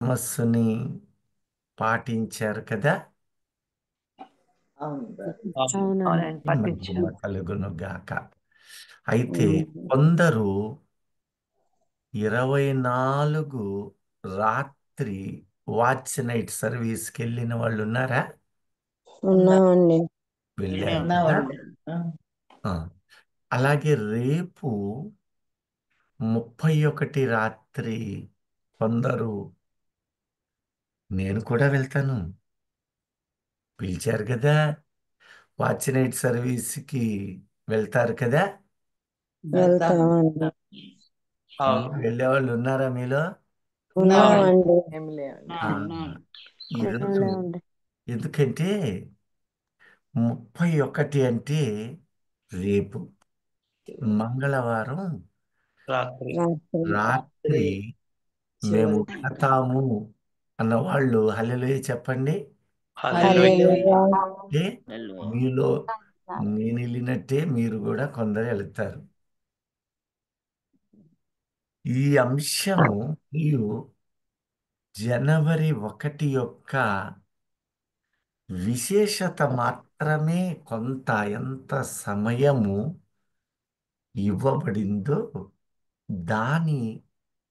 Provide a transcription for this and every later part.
మనస్సుని పాటించారు కదా. అవును బ్రదర్. అవునండి. అవునండి, మహిమ పట్టించాను. కలుగును గాక. అయితే కొందరు 24 రాత్రి వాచ్ నైట్ సర్వీస్కి వెళ్ళిన వాళ్ళు ఉన్నారా? ఉన్నామండి. వెళ్ళారు కదా. ఉన్నామండి. ఆ. అలాగే రేపు 31 రాత్రి కొందరు నేను కూడా వెళ్తాను పిలిచారు కదా. వాచ్ నైట్ సర్వీస్కి వెళ్తారు కదా. వెళ్తామండి. వెళ్ళేవాళ్ళు ఉన్నారా మీలో? ఉన్నామండి. ఆ, ఈరోజు వెళ్ళామండి. ఎందుకంటే 31 అంటే రేపు మంగళవారం రాత్రి రాత్రి రాత్రి మేము వెళతాము అన్న వాళ్ళు హల్లెలూయా చెప్పండి. హల్లెలూయా. అంటే మీలో నేను వెళ్ళినట్టే మీరు కూడా కొందరు వెళ్తారు. ఈ అంశము మరియు జనవరి 1 యొక్క విశేషత మాత్రమే. ఎంత సమయము ఇవ్వబడిందో దాని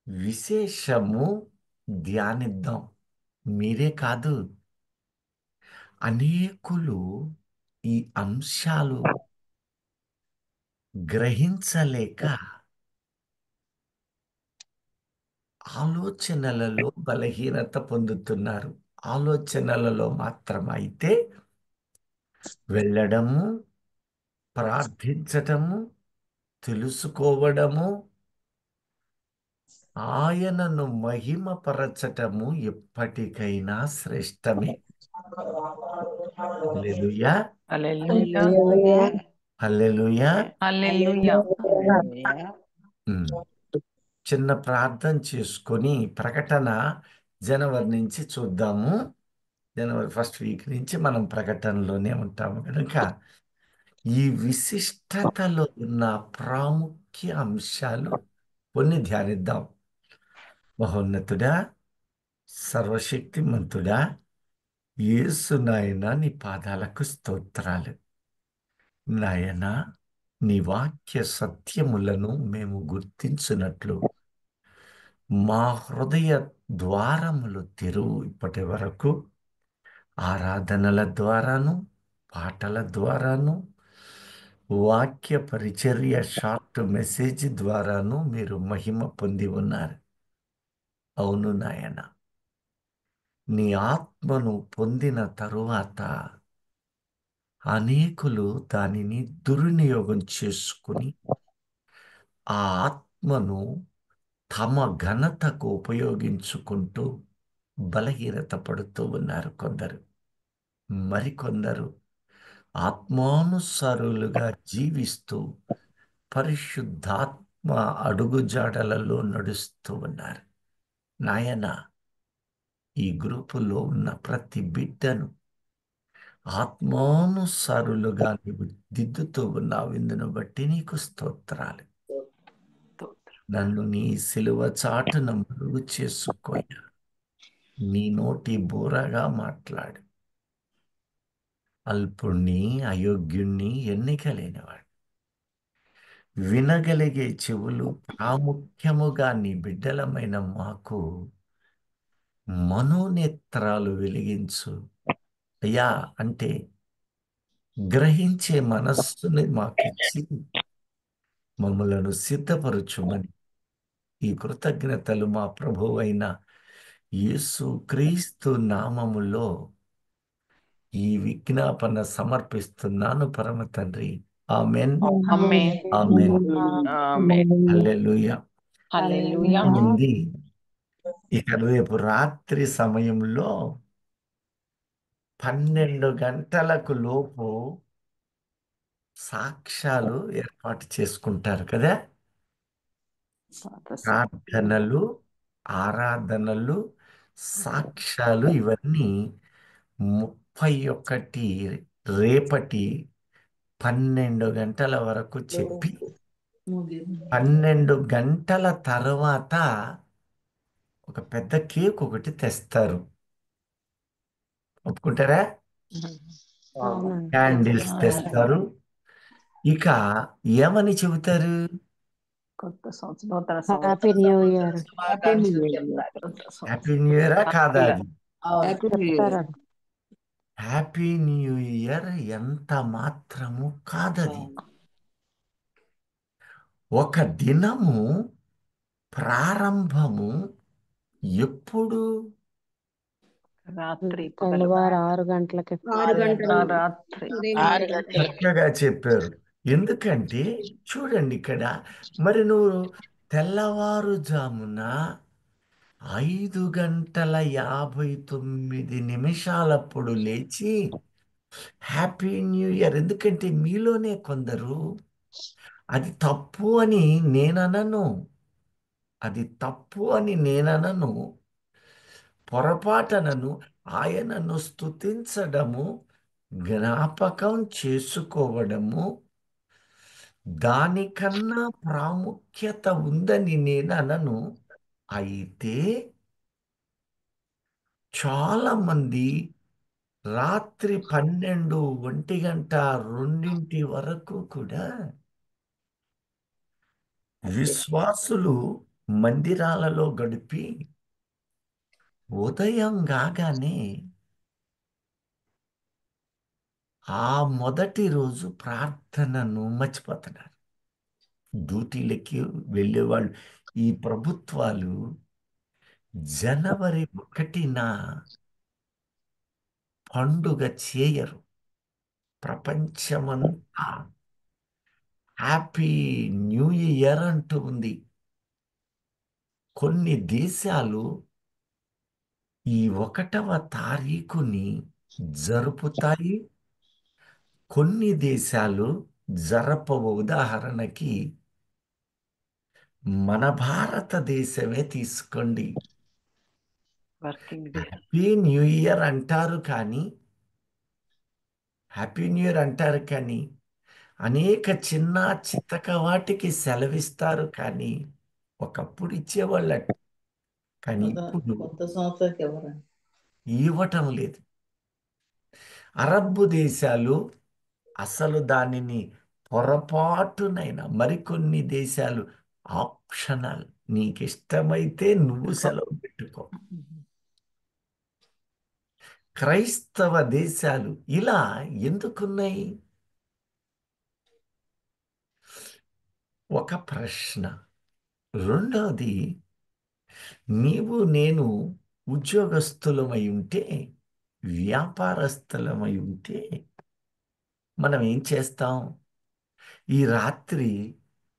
విశేషము ధ్యానిద్దాం. మీరే కాదు, అనేకులు ఈ అంశాలు గ్రహించలేక ఆలోచనలలో బలహీనత పొందుతున్నారు. ఆలోచనలలో మాత్రమైతే వెళ్ళడము, ప్రార్థించటము, తెలుసుకోవడము, ఆయనను మహిమపరచటము ఎప్పటికైనా శ్రేష్టమే. హల్లెలూయా, హల్లెలూయా. హల్లెలూయా. హల్లెలూయా. హల్లెలూయా. ఉమ్. చిన్న ప్రార్థన చేసుకొని ప్రకటన జనవరి నుంచి చూద్దాము. జనవరి ఫస్ట్ వీక్ నుంచి మనం ప్రకటనలోనే ఉంటాము కనుక ఈ విశిష్టతలో ఉన్న ప్రాముఖ్య అంశాలు కొన్ని ధ్యానిద్దాం. మహోన్నతుడా, సర్వశక్తిమంతుడా, యేసు నాయనా, నీ పాదాలకు స్తోత్రాలు. నాయనా, నీ వాక్య సత్యములను మేము గుర్తించున్నట్లు మా హృదయ ద్వారములు తెరువు. ఇప్పటి వరకు ఆరాధనల ద్వారాను, పాటల ద్వారాను, వాక్య పరిచర్య షార్ట్ మెసేజ్ ద్వారాను మీరు మహిమ పొంది ఉన్నారు. అవును నాయన, నీ ఆత్మను పొందిన తరువాత అనేకులు దానిని దుర్వినియోగం చేసుకుని ఆ ఆత్మను తమ ఘనతకు ఉపయోగించుకుంటూ బలహీనత పడుతూ ఉన్నారు కొందరు. మరికొందరు ఆత్మానుసారులుగా జీవిస్తూ పరిశుద్ధాత్మ అడుగుజాడలలో నడుస్తూ ఉన్నారు. నాయన, ఈ గ్రూపులో ఉన్న ప్రతి బిడ్డను ఆత్మానుసారులుగా నీవు దిద్దుతూ ఉన్నావు. ఇందును బట్టి నీకు స్తోత్రాలు. నన్ను నీ సిలువ చాటున మరుగు చేసుకోయా. నీ నోటి బూరగా మాట్లాడు. అల్పుణ్ణి, అయోగ్యుణ్ణి, ఎన్నిక లేనివాడు, వినగలిగే చెవులు ప్రాముఖ్యముగా నీ బిడ్డలమైన మాకు మనోనేత్రాలు వెలిగించు అయ్యా. అంటే గ్రహించే మనస్సుని మాకిచ్చి మమ్మలను సిద్ధపరచుమని ఈ కృతజ్ఞతలు మా ప్రభువైన యేసు క్రీస్తు నామములో ఈ విజ్ఞాపన సమర్పిస్తున్నాను పరమ తండ్రి. ఆమెన్, ఆమేన్. ఆమెన్. ఆమేన్. హల్లెలూయా. హల్లెలూయా. ఉంది. ఇక రేపు రాత్రి సమయంలో 12 గంటలకు లోపు సాక్ష్యాలు ఏర్పాటు చేసుకుంటారు కదా. ప్రార్థనలు, ఆరాధనలు, సాక్ష్యాలు ఇవన్నీ 31 రేపటి 12 గంటల వరకు చెప్పి 12 గంటల తర్వాత ఒక పెద్ద కేక్ ఒకటి తెస్తారు. ఒప్పుకుంటారా? అవునండి. క్యాండిల్స్ తెస్తారు. ఇక ఏమని చెబుతారు? కొత్త సంవత్సరం, నూతన happy new year happy new year. Happy new ఇయరా కాదా అది? Happy new year. చెప్తారండి. హ్యాపీ న్యూ ఇయర్ ఎంత మాత్రము కాదది. ఒక దినము ప్రారంభము ఎప్పుడు? రాత్రి పగలు తెల్లవారు 6 గంటలకి రాత్రి 6 గంటలకి. చక్కగా చెప్పారు. ఎందుకంటే చూడండి ఇక్కడ, మరి నువ్వు తెల్లవారుజామున 5:59 లేచి హ్యాపీ న్యూ ఇయర్, ఎందుకంటే మీలోనే కొందరు అది తప్పు అని నేననను, అది తప్పు అని నేననను, పొరపాటనను, ఆయనను స్తుతించడము, జ్ఞాపకం చేసుకోవడము దానికన్నా ప్రాముఖ్యత ఉందని నేను అనను. అయితే చాలా మంది రాత్రి 12, 1 గంట, 2 వరకు కూడా విశ్వాసులు మందిరాలలో గడిపి ఉదయం కాగానే ఆ మొదటి రోజు ప్రార్థనను మర్చిపోతున్నారు. డ్యూటీలకి వెళ్ళేవాళ్ళు. ఈ ప్రభుత్వాలు జనవరి 1న పండుగ చేయరు. ప్రపంచమంతా హ్యాపీ న్యూ ఇయర్ అంటూ ఉంది. కొన్ని దేశాలు ఈ 1వ తారీఖుని జరుపుతాయి, కొన్ని దేశాలు జరపవు. ఉదాహరణకి మన భారతదేశమే తీసుకోండి. Working day. Happy new year అంటారు కానీ హ్యాపీ న్యూ ఇయర్ అంటారు కానీ అనేక చిన్న చితక వాటికి సెలవిస్తారు. కానీ ఒకప్పుడు ఇచ్చేవాళ్ళ, కానీ ఇప్పుడు కొత్త సంవత్సరానికి ఎవరు? ఇవ్వటం లేదు. అరబ్బు దేశాలు అసలు దానిని పొరపాటునైనా, మరికొన్ని దేశాలు ఆప్షనల్, నీకు ఇష్టమైతే నువ్వు సెలవు పెట్టుకో. క్రైస్తవ దేశాలు ఇలా ఎందుకున్నాయి? ఒక ప్రశ్న. రెండవది, నీవు నేను ఉద్యోగస్తులమై ఉంటే, వ్యాపారస్తులమై ఉంటే మనం ఏం చేస్తాం? ఈ రాత్రి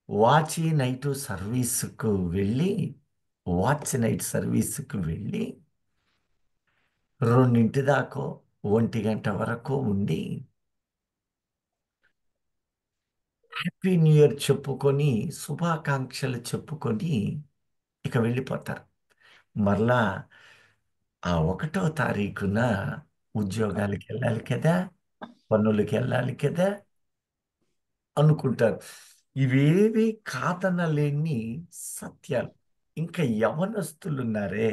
వాచ్ నైట్ సర్వీసుకు వెళ్ళి, వాచ్ నైట్ సర్వీసుకు వెళ్ళి 2 దాకా 1 గంట వరకు ఉండి హ్యాపీ న్యూ ఇయర్ చెప్పుకొని, శుభాకాంక్షలు చెప్పుకొని ఇక వెళ్ళిపోతారు. మరలా ఆ 1వ తారీఖున ఉద్యోగాలకి వెళ్ళాలి కదా, పనులకి వెళ్ళాలి కదా అనుకుంటారు. ఇవేవి కాదనలేని సత్యాలు. ఇంకా యవనస్తులున్నారే,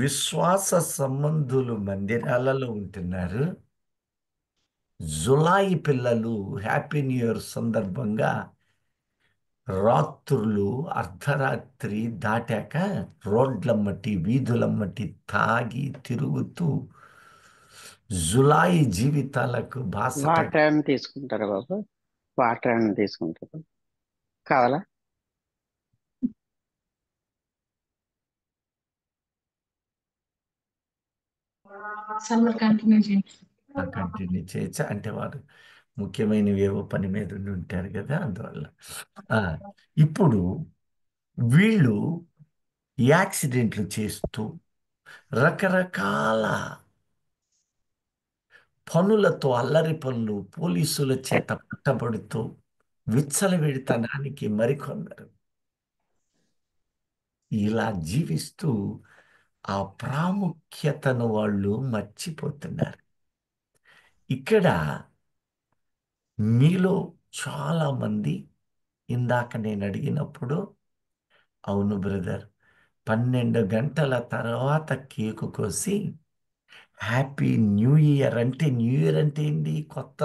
విశ్వాస సంబంధులు మందిరాలలో ఉంటున్నారు. జులాయి పిల్లలు హ్యాపీ న్యూ ఇయర్ సందర్భంగా రాత్రులు అర్ధరాత్రి దాటాక రోడ్లమ్మటి వీధులమ్మటి తాగి తిరుగుతూ జులాయి జీవితాలకు బాసట. వాటర్ అని తీసుకుంటారా బాబు? వాటర్ అని తీసుకుంటారు కావాలా? కంటిన్యూ చేయొచ్చా అంటే వారు ముఖ్యమైనవి ఏవో పని మీద ఉండి ఉంటారు కదా, అందువల్ల. ఇప్పుడు వీళ్ళు యాక్సిడెంట్లు చేస్తూ రకరకాల పనులతో, అల్లరి పనులు, పోలీసుల చేత పట్టబడుతూ విచ్చలవిడితనానికి మరికొందరు ఇలా జీవిస్తూ ఆ ప్రాముఖ్యతను వాళ్ళు మర్చిపోతున్నారు. ఇక్కడ మీలో చాలా మంది ఇందాక నేను అడిగినప్పుడు, అవును బ్రదర్, 12 గంటల తర్వాత కేకు కోసి హ్యాపీ న్యూ ఇయర్ అంటే, న్యూ ఇయర్ అంటే ఏంటి? కొత్త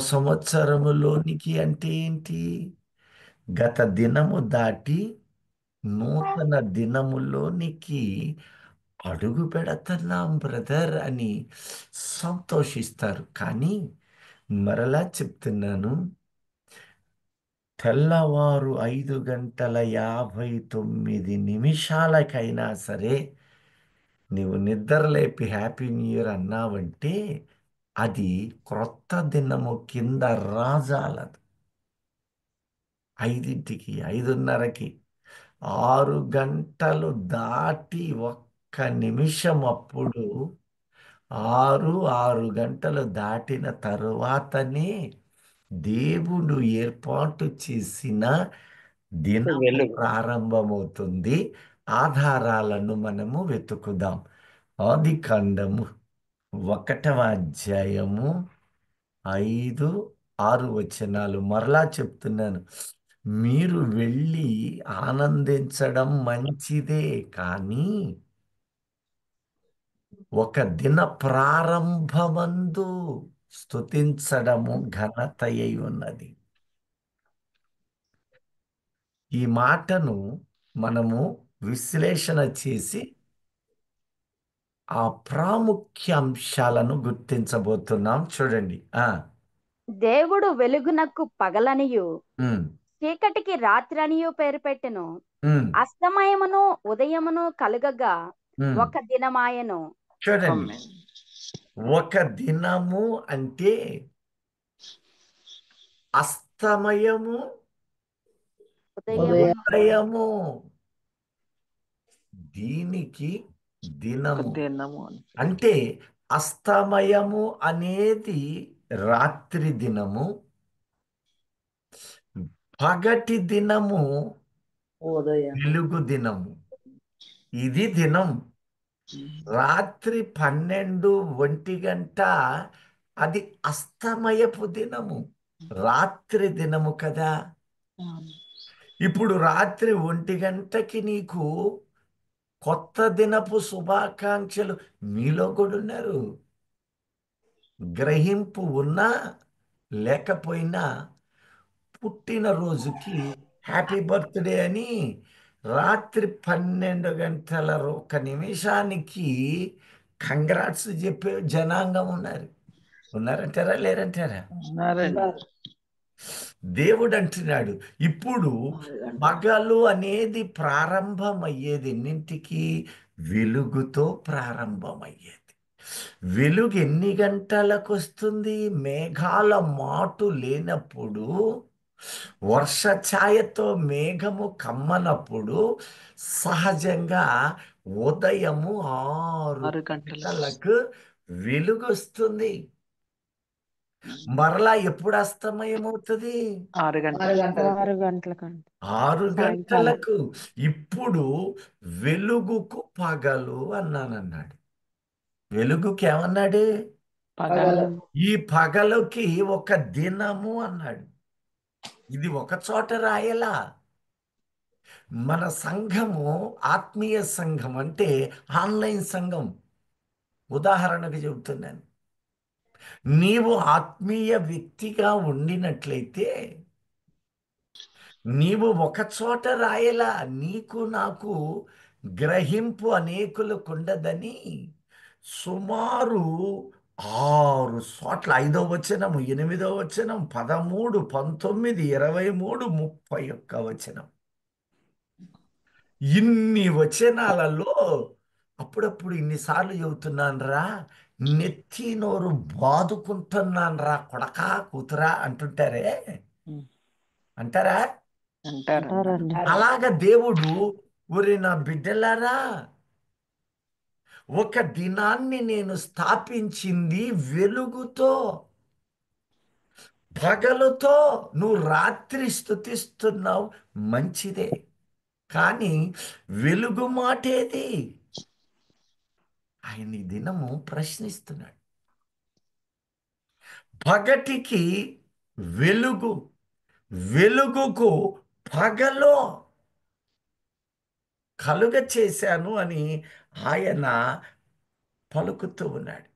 సంవత్సరములోనికి అంటే ఏంటి? గత దినము దాటి నూతన దినములోనికి అడుగు పెడుతున్నాం బ్రదర్ అని సంతోషిస్తారు. కానీ మరలా చెప్తున్నాను, తెల్లవారు 5:59 సరే నీవు నిద్రలేపి హ్యాపీ న్యూ ఇయర్ అన్నావంటే అది క్రొత్త దినము కింద రాజాలదు. 5కి, 5:30కి, 6 గంటలు దాటి ఒక్క నిమిషం అప్పుడు, 6 గంటలు దాటిన తరువాతనే దేవుడు ఏర్పాటు చేసిన దినం వెలుగు ప్రారంభమవుతుంది. ఆధారాలను మనము వెతుకుదాం. ఆదికాండము 1వ అధ్యాయము 5, 6 వచనాలు మరలా చెప్తున్నాను. మీరు వెళ్ళి ఆనందించడం మంచిదే, కానీ ఒక దిన ప్రారంభమందు స్తుతించడము ఘనత అయి ఉన్నది. ఈ మాటను మనము విశ్లేషణ చేసి ఆ ప్రాముఖ్యాంశాలను గుర్తించబోతున్నాం. చూడండి. దేవుడు వెలుగునకు పగలనియు ఉమ్, చీకటికి రాత్రనియు పేరు పెట్టెను. ఉమ్, అస్తమయమును ఉదయమును కలుగగా ఉమ్. ఒక దినమాయెను. చూడండి, ఒక దినము అంటే అస్తమయము, ఉదయమును ఉదయము. దీనికి దినము దినము అంటే అస్తమయము అనేది రాత్రి దినము, పగటి దినము ఉదయం వెలుగు దినము. ఇది దినం. రాత్రి 12, 1 అది అస్తమయపు దినము, రాత్రి దినము కదా. ఇప్పుడు రాత్రి 1 నీకు కొత్త దినపు శుభాకాంక్షలు మీలో కూడా ఉన్నారు. గ్రహింపు ఉన్నా లేకపోయినా పుట్టినరోజుకి హ్యాపీ బర్త్డే అని రాత్రి 12 గంటల 1 నిమిషానికి కంగ్రాట్స్ చెప్పే జనాంగం ఉన్నారంటారా లేరంటారా? ఉన్నారండి. దేవుడు అంటున్నాడు, ఇప్పుడు 6 గంటలు పగలు అనేది ప్రారంభమయ్యేది ఎన్నింటికి? వెలుగుతో ప్రారంభమయ్యేది. వెలుగు ఎన్ని గంటలకు వస్తుంది? మేఘాల మాటు లేనప్పుడు, వర్ష ఛాయతో మేఘము కమ్మనప్పుడు సహజంగా ఉదయము 6 6 గంటలకు గంటలకు వెలుగు వస్తుంది. మరలా ఎప్పుడు అస్తమయమవుతుంది? 6 6 గంటలు గంటలు 6 గంటలకండి 6 సాయంకాలం. గంటలకు. ఇప్పుడు వెలుగుకు పగలు అన్నాడు. వెలుగుకి ఏమన్నాడు? పగలు ఈ పగలుకి ఒక దినము అన్నాడు. ఇది ఒక చోట రాయలా. మన సంఘము ఆత్మీయ సంఘం అంటే ఆన్లైన్ సంఘం. ఉదాహరణకు చెబుతున్నాను, నీవు ఆత్మీయ వ్యక్తిగా ఉండినట్లయితే నీవు ఒక చోట రాయలా. నీకు నాకు గ్రహింపు అనేకులకు ఉండదని సుమారు 6 చోట్ల, 5వ వచనము, 8వ వచనం, 13, 19, 23, 31 వచనం, ఇన్ని వచనాలలో అప్పుడప్పుడు ఇన్నిసార్లు చెబుతున్నాను రా, నెత్తి నోరు బాదుకుంటున్నాను రా కొడకా కూతురా అంటుంటారే, అంటారా? అంటారండి. అంటారండి. అలాగ దేవుడు, ఒరి నా బిడ్డలారా, ఒక దినాన్ని నేను స్థాపించింది వెలుగుతో, పగలుతో. నువ్వు రాత్రి స్తుతిస్తున్నావు, మంచిదే, కానీ వెలుగు మాటేది? ఆయన ఈ దినము ప్రశ్నిస్తున్నాడు. పగటికి వెలుగు, వెలుగుకు పగలో కలుగ చేశాను అని ఆయన పలుకుతూ ఉన్నాడు.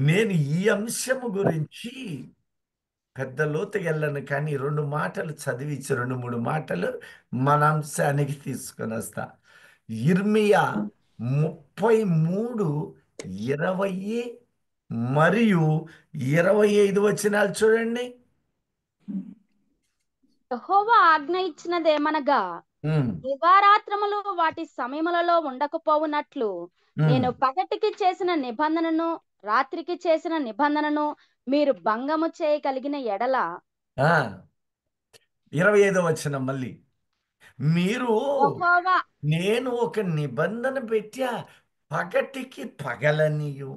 నేను ఈ అంశము గురించి పెద్ద లోతుగా వెళ్ళను, కానీ 2 మాటలు చదివించి 2, 3 మాటలు మన అంశానికి తీసుకొని వస్తా. ఇర్మియా 33:20 మరియు 25 వచనాలు చూడండి. యెహోవా ఆజ్ఞ ఇచ్చినదేమనగా ఉమ్, దివారాత్రములు వాటి సమయములలో ఉండకపోవునట్లు ఉమ్. నేను పగటికి చేసిన నిబంధనను రాత్రికి చేసిన నిబంధనను మీరు భంగము చేయగలిగిన ఎడల ఆ, 25 వచనం మళ్ళీ. మీరు యెహోవా నేను ఒక నిబంధన పెట్టా, పగటికి పగలనియు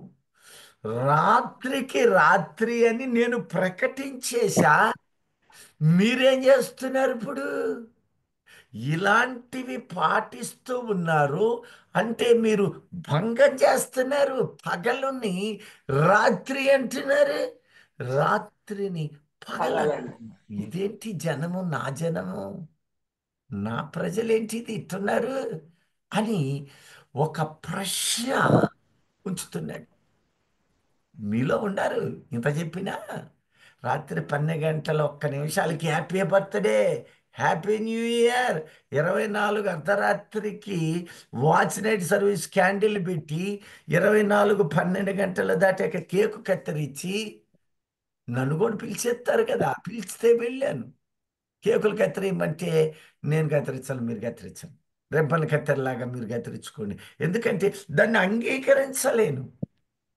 రాత్రికి రాత్రి అని నేను ప్రకటించేశా. మీరేం చేస్తున్నారు ఇప్పుడు? ఇలాంటివి పాటిస్తూ ఉన్నారు అంటే మీరు భంగం చేస్తున్నారు. పగలుని రాత్రి అంటున్నారు, రాత్రిని పగల. ఇదేంటి జనము, నా జనము, నా ప్రజలేంటిది ఇట్టున్నారు అని ఒక ప్రశ్న ఉంచుతున్నాడు. మీలో ఉన్నారు. ఇంత చెప్పినా రాత్రి 12 గంటల 1 నిమిషాలకి happy birthday, happy new year, 24 అర్ధరాత్రికి వాచ్ నైట్ సర్వీస్ క్యాండిల్ పెట్టి 24 12 గంటలు దాటాక కేకు కత్తిరించి నన్ను కూడా పిలిచేస్తారు కదా. పిలిస్తే వెళ్ళాను. కేకులు కత్తిరియమంటే నేను కత్తిరించాలి, మీరు కత్తిరించండి. రెబ్బలు కత్తెరలాగా మీరు కత్తిరించుకోండి. ఎందుకంటే దాన్ని అంగీకరించలేను.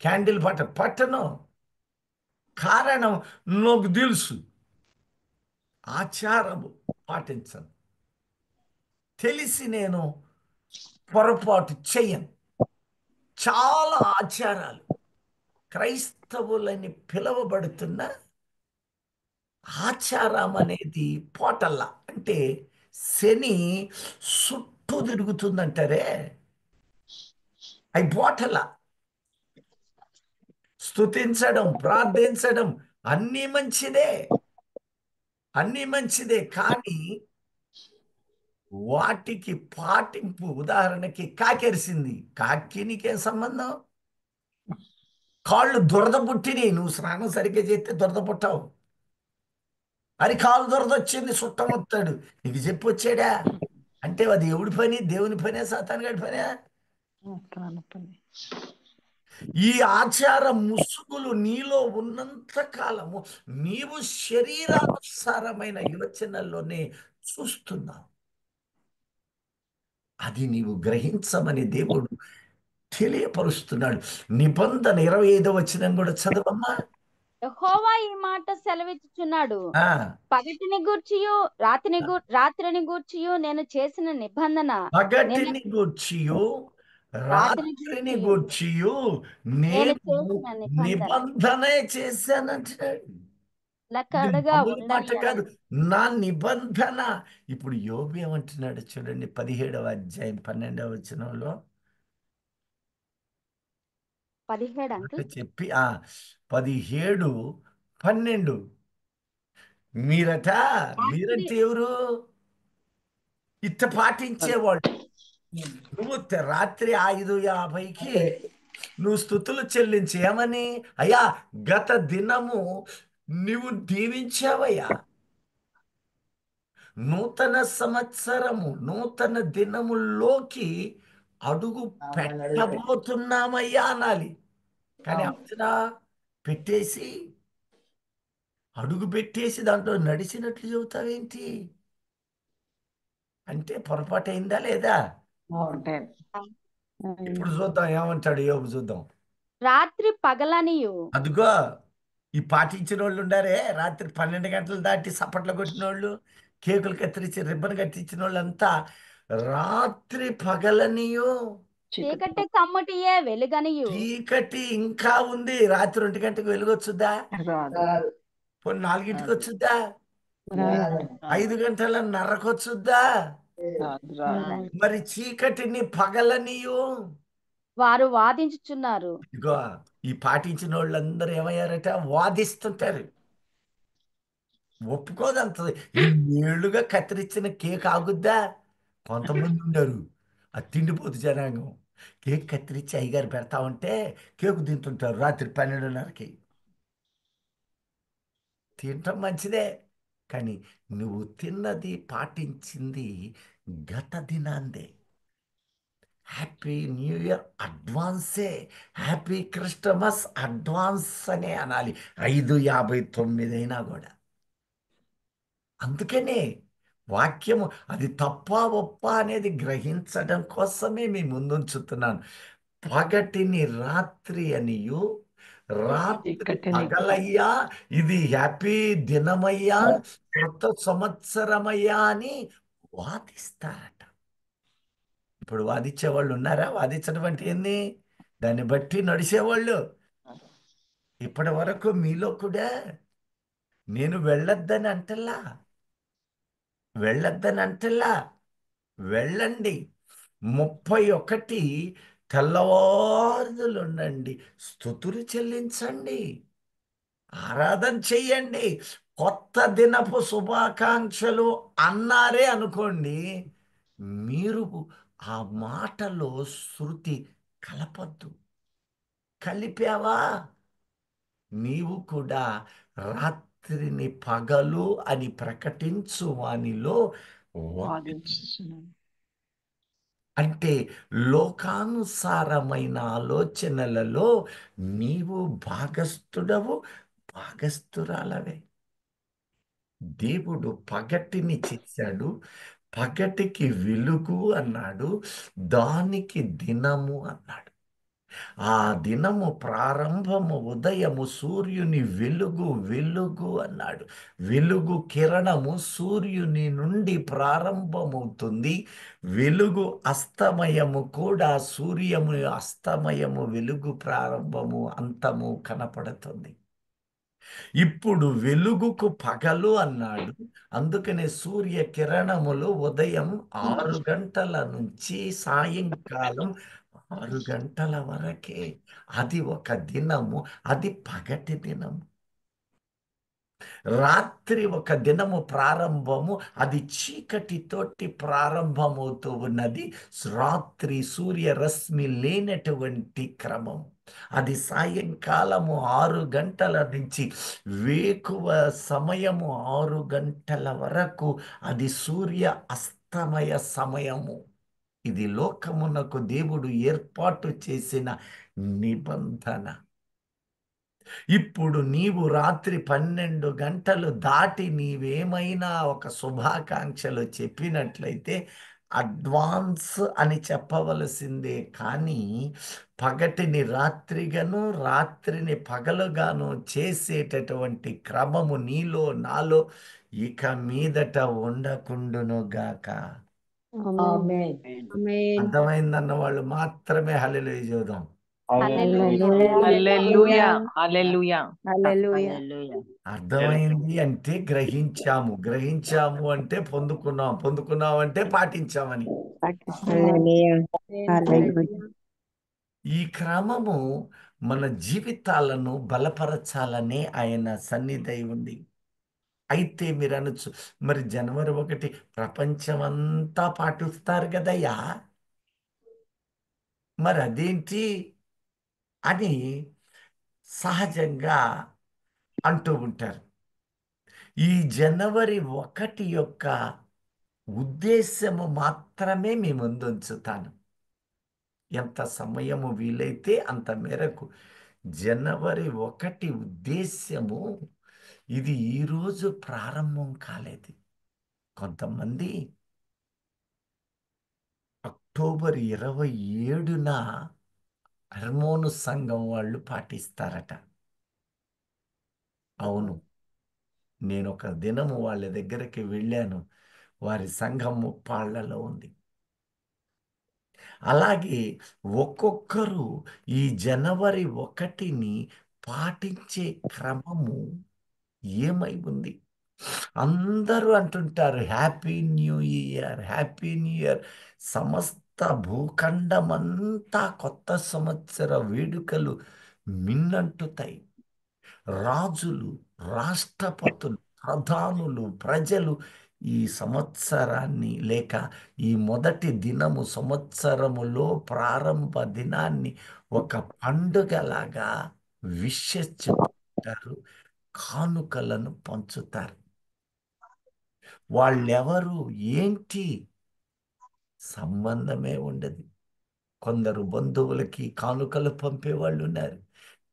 క్యాండిల్ పట్టను. కారణం నాకు తెలుసు. ఆచారము పాటించను. తెలిసి నేను పొరపాటు చెయ్యను. చాలా ఆచారాలు క్రైస్తవులని పిలువబడుతున్న ఆచారం అనేది పోటల్లా, అంటే శని చుట్టూ తిరుగుతుందంటారే, అవి పోటల్లా. స్తుతించడం, ప్రార్థించడం అన్నీ మంచిదే, అన్నీ మంచిదే. కానీ వాటికి పాటింపు, ఉదాహరణకి కాకెరిసింది, కాకి నీకేం సంబంధం? కాళ్ళు దురద పుట్టినాయి, నువ్వు స్నానం సరిగ్గా చేస్తే దురద పుట్టావు. అది కాలు దురద వచ్చింది, చుట్టం వస్తాడు, నీకు చెప్పి వచ్చాడా? అంటే అది ఎవడి పని? దేవుని పనే, సాతానుగాడి పనే? ఈ ఆచార ముసుగులు నీలో ఉన్నంత కాలము నీవు శరీరానుసారమైన యోచనల్లోనే చూస్తున్నావు. అది నీవు గ్రహించమని దేవుడు తెలియపరుస్తున్నాడు. నిబంధన 25 వచనం కూడా చదవమ్మా. యెహోవా ఈ మాట సెలవిచ్చుచున్నాడు. ఆ, పగటిని గూర్చియు రాత్రిని గూర్చియు నేను చేసిన నిబంధన పగటిని గూర్చియు రాత్రిని గూర్చియు నేను చేసిన నిబంధనే చేశానంటున్నాడు. లెక్కడగా మామూలు మాట ఉండని కాదు, నా నిబంధన. ఇప్పుడు యోబు ఏమంటున్నాడు చూడండి, 17వ అధ్యాయం 12వ వచనంలో 17 అంకుల్. చెప్పి 17, 12 మీరంటే ఎవరు? ఇట్ట పాటించేవాళ్ళు. నువ్వు రాత్రి 5:50కి నువ్వు స్థుతులు చెల్లించి ఏమని? అయ్యా గత దినము నువ్వు దీవించావయ్యా, నూతన సంవత్సరము, నూతన దినముల్లోకి అడుగు పెట్టబోతున్నామయ్యా అనాలి. కానీ అవుతున్నా పెట్టేసి, అడుగు పెట్టేసి దాంట్లో నడిచినట్లు చెబుతావేంటి? అంటే పొరపాటు అయిందా లేదా? ఇప్పుడు చూద్దాం ఏమంటాడు యోబు, చూద్దాం. రాత్రి పగలనియు. అదిగో ఈ పాటించిన వాళ్ళు ఉండారే, రాత్రి 12 గంటలు దాటి సపట్లు కొట్టిన వాళ్ళు, కేకులు కత్తిరించి రిబ్బన్ కట్టించిన వాళ్ళంతా రాత్రి పగలనియు, చీకటి కమ్ముటియే వెలుగనియు. చీకటి ఇంకా ఉంది. రాత్రి 1 గంటకు వెలుగొచ్చుద్దా? పోనీ 4ంటికి వచ్చుద్దా? 5 గంటల నరకొచ్చుద్దా? మరి చీకటిని పగలనియు. వారు వాదించుచున్నారు. ఇగో ఈ పాటించిన వాళ్ళందరూ ఏమయ్యారట? వాదిస్తుంటారు. ఒప్పుకోదంత. 7 ఏళ్ళుగా కత్తిరించిన కేక్ ఆగుద్దా? కొంతమంది ఉన్నారు ఆ తిండిపోతు జనాంగం. కేక్ కత్తిరించి అయ్యగారు పెడతా ఉంటే కేకు తింటుంటారు రాత్రి 12:30కి. తినటం మంచిదే, కానీ నువ్వు తిన్నది పాటించింది గత దినాందే. హ్యాపీ న్యూ ఇయర్ అడ్వాన్సే, హ్యాపీ క్రిస్టమస్ అడ్వాన్స్ అనే అనాలి, 5:59 అయినా కూడా. అందుకనే వాక్యము అది తప్ప ఒప్ప అనేది గ్రహించడం కోసమే మీ ముందుంచుతున్నాను. పగటిని రాత్రి అనియు, రాత్రి చీకటిని పగలయ్యా, ఇది హ్యాపీ దినమయ్యా, కొత్త సంవత్సరమయ్యా అని వాదిస్తారట. ఇప్పుడు వాదించే వాళ్ళు ఉన్నారా? వాదించడం అంటే ఏంది? దాన్ని బట్టి నడిచేవాళ్ళు. ఇప్పటి వరకు మీలో కూడా నేను వెళ్ళొద్దని అంటల్లా, వెళ్ళండి. 31 తెల్లవారులుండండి, స్తుతులు చెల్లించండి, ఆరాధన చెయ్యండి, కొత్త దినపు శుభాకాంక్షలు అన్నారే అనుకోండి, మీరు ఆ మాటలో శృతి కలపద్దు. కలిపావా నీవు కూడా రాత్రిని పగలు అని ప్రకటించు వానిలో వాదించుచున్నాను. అంటే లోకానుసారమైన ఆలోచనలలో నీవు భాగస్థుడవు, భాగస్థురాలవే. దేవుడు పగటిని చేశాడు, పగటికి వెలుగు అన్నాడు, దానికి దినము అన్నాడు. ఆ దినము ప్రారంభము ఉదయము సూర్యుని వెలుగు అన్నాడు. వెలుగు కిరణము సూర్యుని నుండి ప్రారంభమవుతుంది. వెలుగు అస్తమయము కూడా సూర్యము అస్తమయము, వెలుగు ప్రారంభము అంతము కనపడుతుంది. ఇప్పుడు వెలుగుకు పగలు అన్నాడు. అందుకనే సూర్య కిరణములు ఉదయం 6 గంటల నుంచి సాయంకాలం 6 గంటల వరకే. అది ఒక దినము, అది పగటి దినము. రాత్రి ఒక దినము ప్రారంభము, అది చీకటితోటి ప్రారంభమవుతూ ఉన్నది. రాత్రి సూర్యరశ్మి లేనటువంటి క్రమం. అది సాయంకాలము 6 గంటల నుంచి వేకువ సమయము 6 గంటల వరకు అది సూర్య అస్తమయ సమయము. ఇది లోకమునకు దేవుడు ఏర్పాటు చేసిన నిబంధన. ఇప్పుడు నీవు రాత్రి 12 గంటలు దాటి నీవేమైనా ఒక శుభాకాంక్షలు చెప్పినట్లయితే అడ్వాన్స్ అని చెప్పవలసిందే, కానీ పగటిని రాత్రిగాను రాత్రిని పగలుగాను చేసేటటువంటి క్రమము నీలో నాలో ఇక మీదట ఉండకుండునుగాక. ఆమేన్. అర్థమైందన్న వాళ్ళు మాత్రమే హల్లెలూయా చూద్దాం. హల్లెలూయా, హల్లెలూయా. హల్లెలూయా. అర్థమైంది అంటే గ్రహించాము అంటే పొందుకున్నాం అంటే పాటించామని. ఈ క్రమము మన జీవితాలను బలపరచాలనే ఆయన సన్నిధి ఉంది. అయితే మీరు అనొచ్చు, మరి జనవరి 1 ప్రపంచమంతా పాటిస్తారు కదయ్యా, మరి అదేంటి అని సహజంగా అంటూ ఉంటారు. ఈ జనవరి 1 యొక్క ఉద్దేశము మాత్రమే మీ ముందు ఉంచుతాను. ఎంత సమయము వీలైతే అంత మేరకు. జనవరి 1 ఉద్దేశ్యము ఇది ఈరోజు ప్రారంభం కాలేదు. కొంతమంది అక్టోబర్ 27న హర్మోను సంఘం వాళ్ళు పాటిస్తారట. అవును, నేను ఒక దినము వాళ్ళ దగ్గరికి వెళ్ళాను. వారి సంఘం ముప్పాళ్లలో ఉంది. అలాగే ఒక్కొక్కరు ఈ జనవరి 1ని పాటించే క్రమము ఏమై ఉంది. అందరూ అంటుంటారు happy new year, happy new year. సమస్త భూఖండమంతా కొత్త సంవత్సర వేడుకలు మిన్నంటుతాయి. రాజులు, రాష్ట్రపతులు, ప్రధానులు, ప్రజలు ఈ సంవత్సరాన్ని లేక ఈ మొదటి దినము సంవత్సరములో ప్రారంభ దినాన్ని ఒక పండుగలాగా విషెస్ చెప్పుకుంటారు, కానుకలను పంచుతారు. వాళ్ళెవరు ఏంటి సంబంధమే ఉండదు. కొందరు బంధువులకి కానుకలు పంపేవాళ్ళు ఉన్నారు,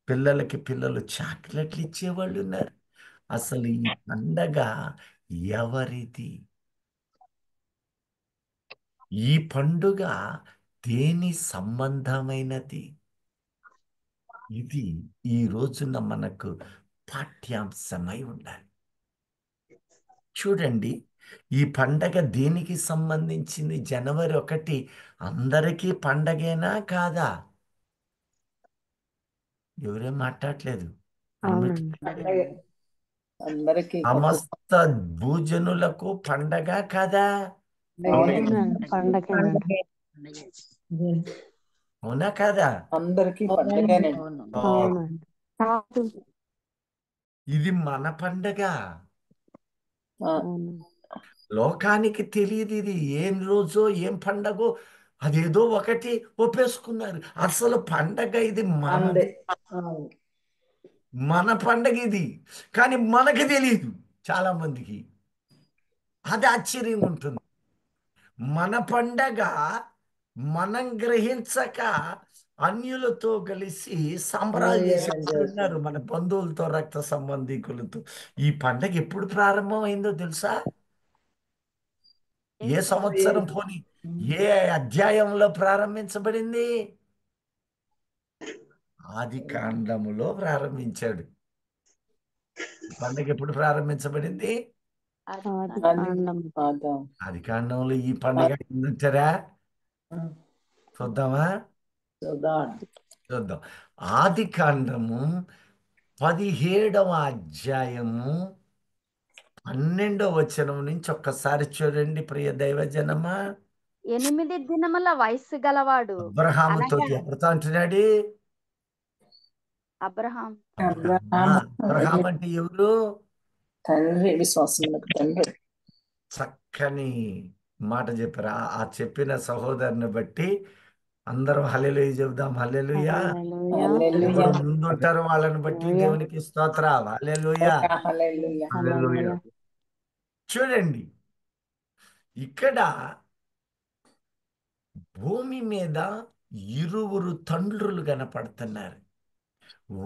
పిల్లలకి పిల్లలు చాక్లెట్లు ఇచ్చేవాళ్ళు ఉన్నారు. అసలు ఈ పండగ ఎవరిది? ఈ పండుగ దేని సంబంధమైనది? ఇది ఈ రోజున మనకు పాఠ్యాంశమై ఉండాలి. చూడండి, ఈ పండగ దేనికి సంబంధించింది? జనవరి 1 అందరికీ పండగేనా కాదా? ఎవరేం మాట్లాడలేదు. అందరికీ అవునండి. పండగే. అందరికీ సమస్త భూజనులకు పండగ కాదా? అవునండి. పండగేనండి. అవునా కాదా? అందరికీ పండగేనండి. అవునండి. కాదు. ఇది మన పండగ. అవునండి. లోకానికి తెలియదు ఇది ఏం రోజో ఏం పండగో. అదేదో ఒకటి ఒప్పేసుకున్నారు. అసలు పండగ ఇది మనది, మన పండగ ఇది. కానీ మనకి తెలియదు చాలా మందికి. అది ఆశ్చర్యంగా ఉంటుంది. మన పండగ మనం గ్రహించక అన్యులతో కలిసి సంబరాలు చేసేవాళ్ళు, మన బంధువులతో, రక్త సంబంధికులతో. ఈ పండగ ఎప్పుడు ప్రారంభమైందో తెలుసా? ఏ సంవత్సరం పోని ఏ అధ్యాయంలో ప్రారంభించబడింది? ఆది కాండములో ప్రారంభించాడు. పండగ ఎప్పుడు ప్రారంభించబడింది? ఆది కాండం. ఆది కాండంలో ఈ పండగ ఏంటంటారా? చూద్దామా? చూద్దాం. ఆది కాండము 17వ అధ్యాయము 12వ వచనం నుంచి ఒక్కసారి చూడండి ప్రియ దైవజనమా. 8 దినముల వయస్సు గలవాడు అబ్రహాముతో అనగా ఎవరితో అంటున్నాడు? అబ్రహాం. అబ్రహాం అంటే ఎవరు? తండ్రి, విశ్వాసములకు తండ్రి. చక్కని మాట చెప్పారు. ఆ చెప్పిన సహోదరుని బట్టి అందరం హల్లెలూయా చెబుదాం. హల్లెలూయా. హల్లెలూయా. ఎవరు ముందుంటారో వాళ్ళని బట్టి దేవునికి స్తోత్రం. హల్లెలూయా. హల్లెలూయా. హల్లెలూయా. చూడండి, ఇక్కడ భూమి మీద ఇరువురు తండ్రులు కనపడుతున్నారు.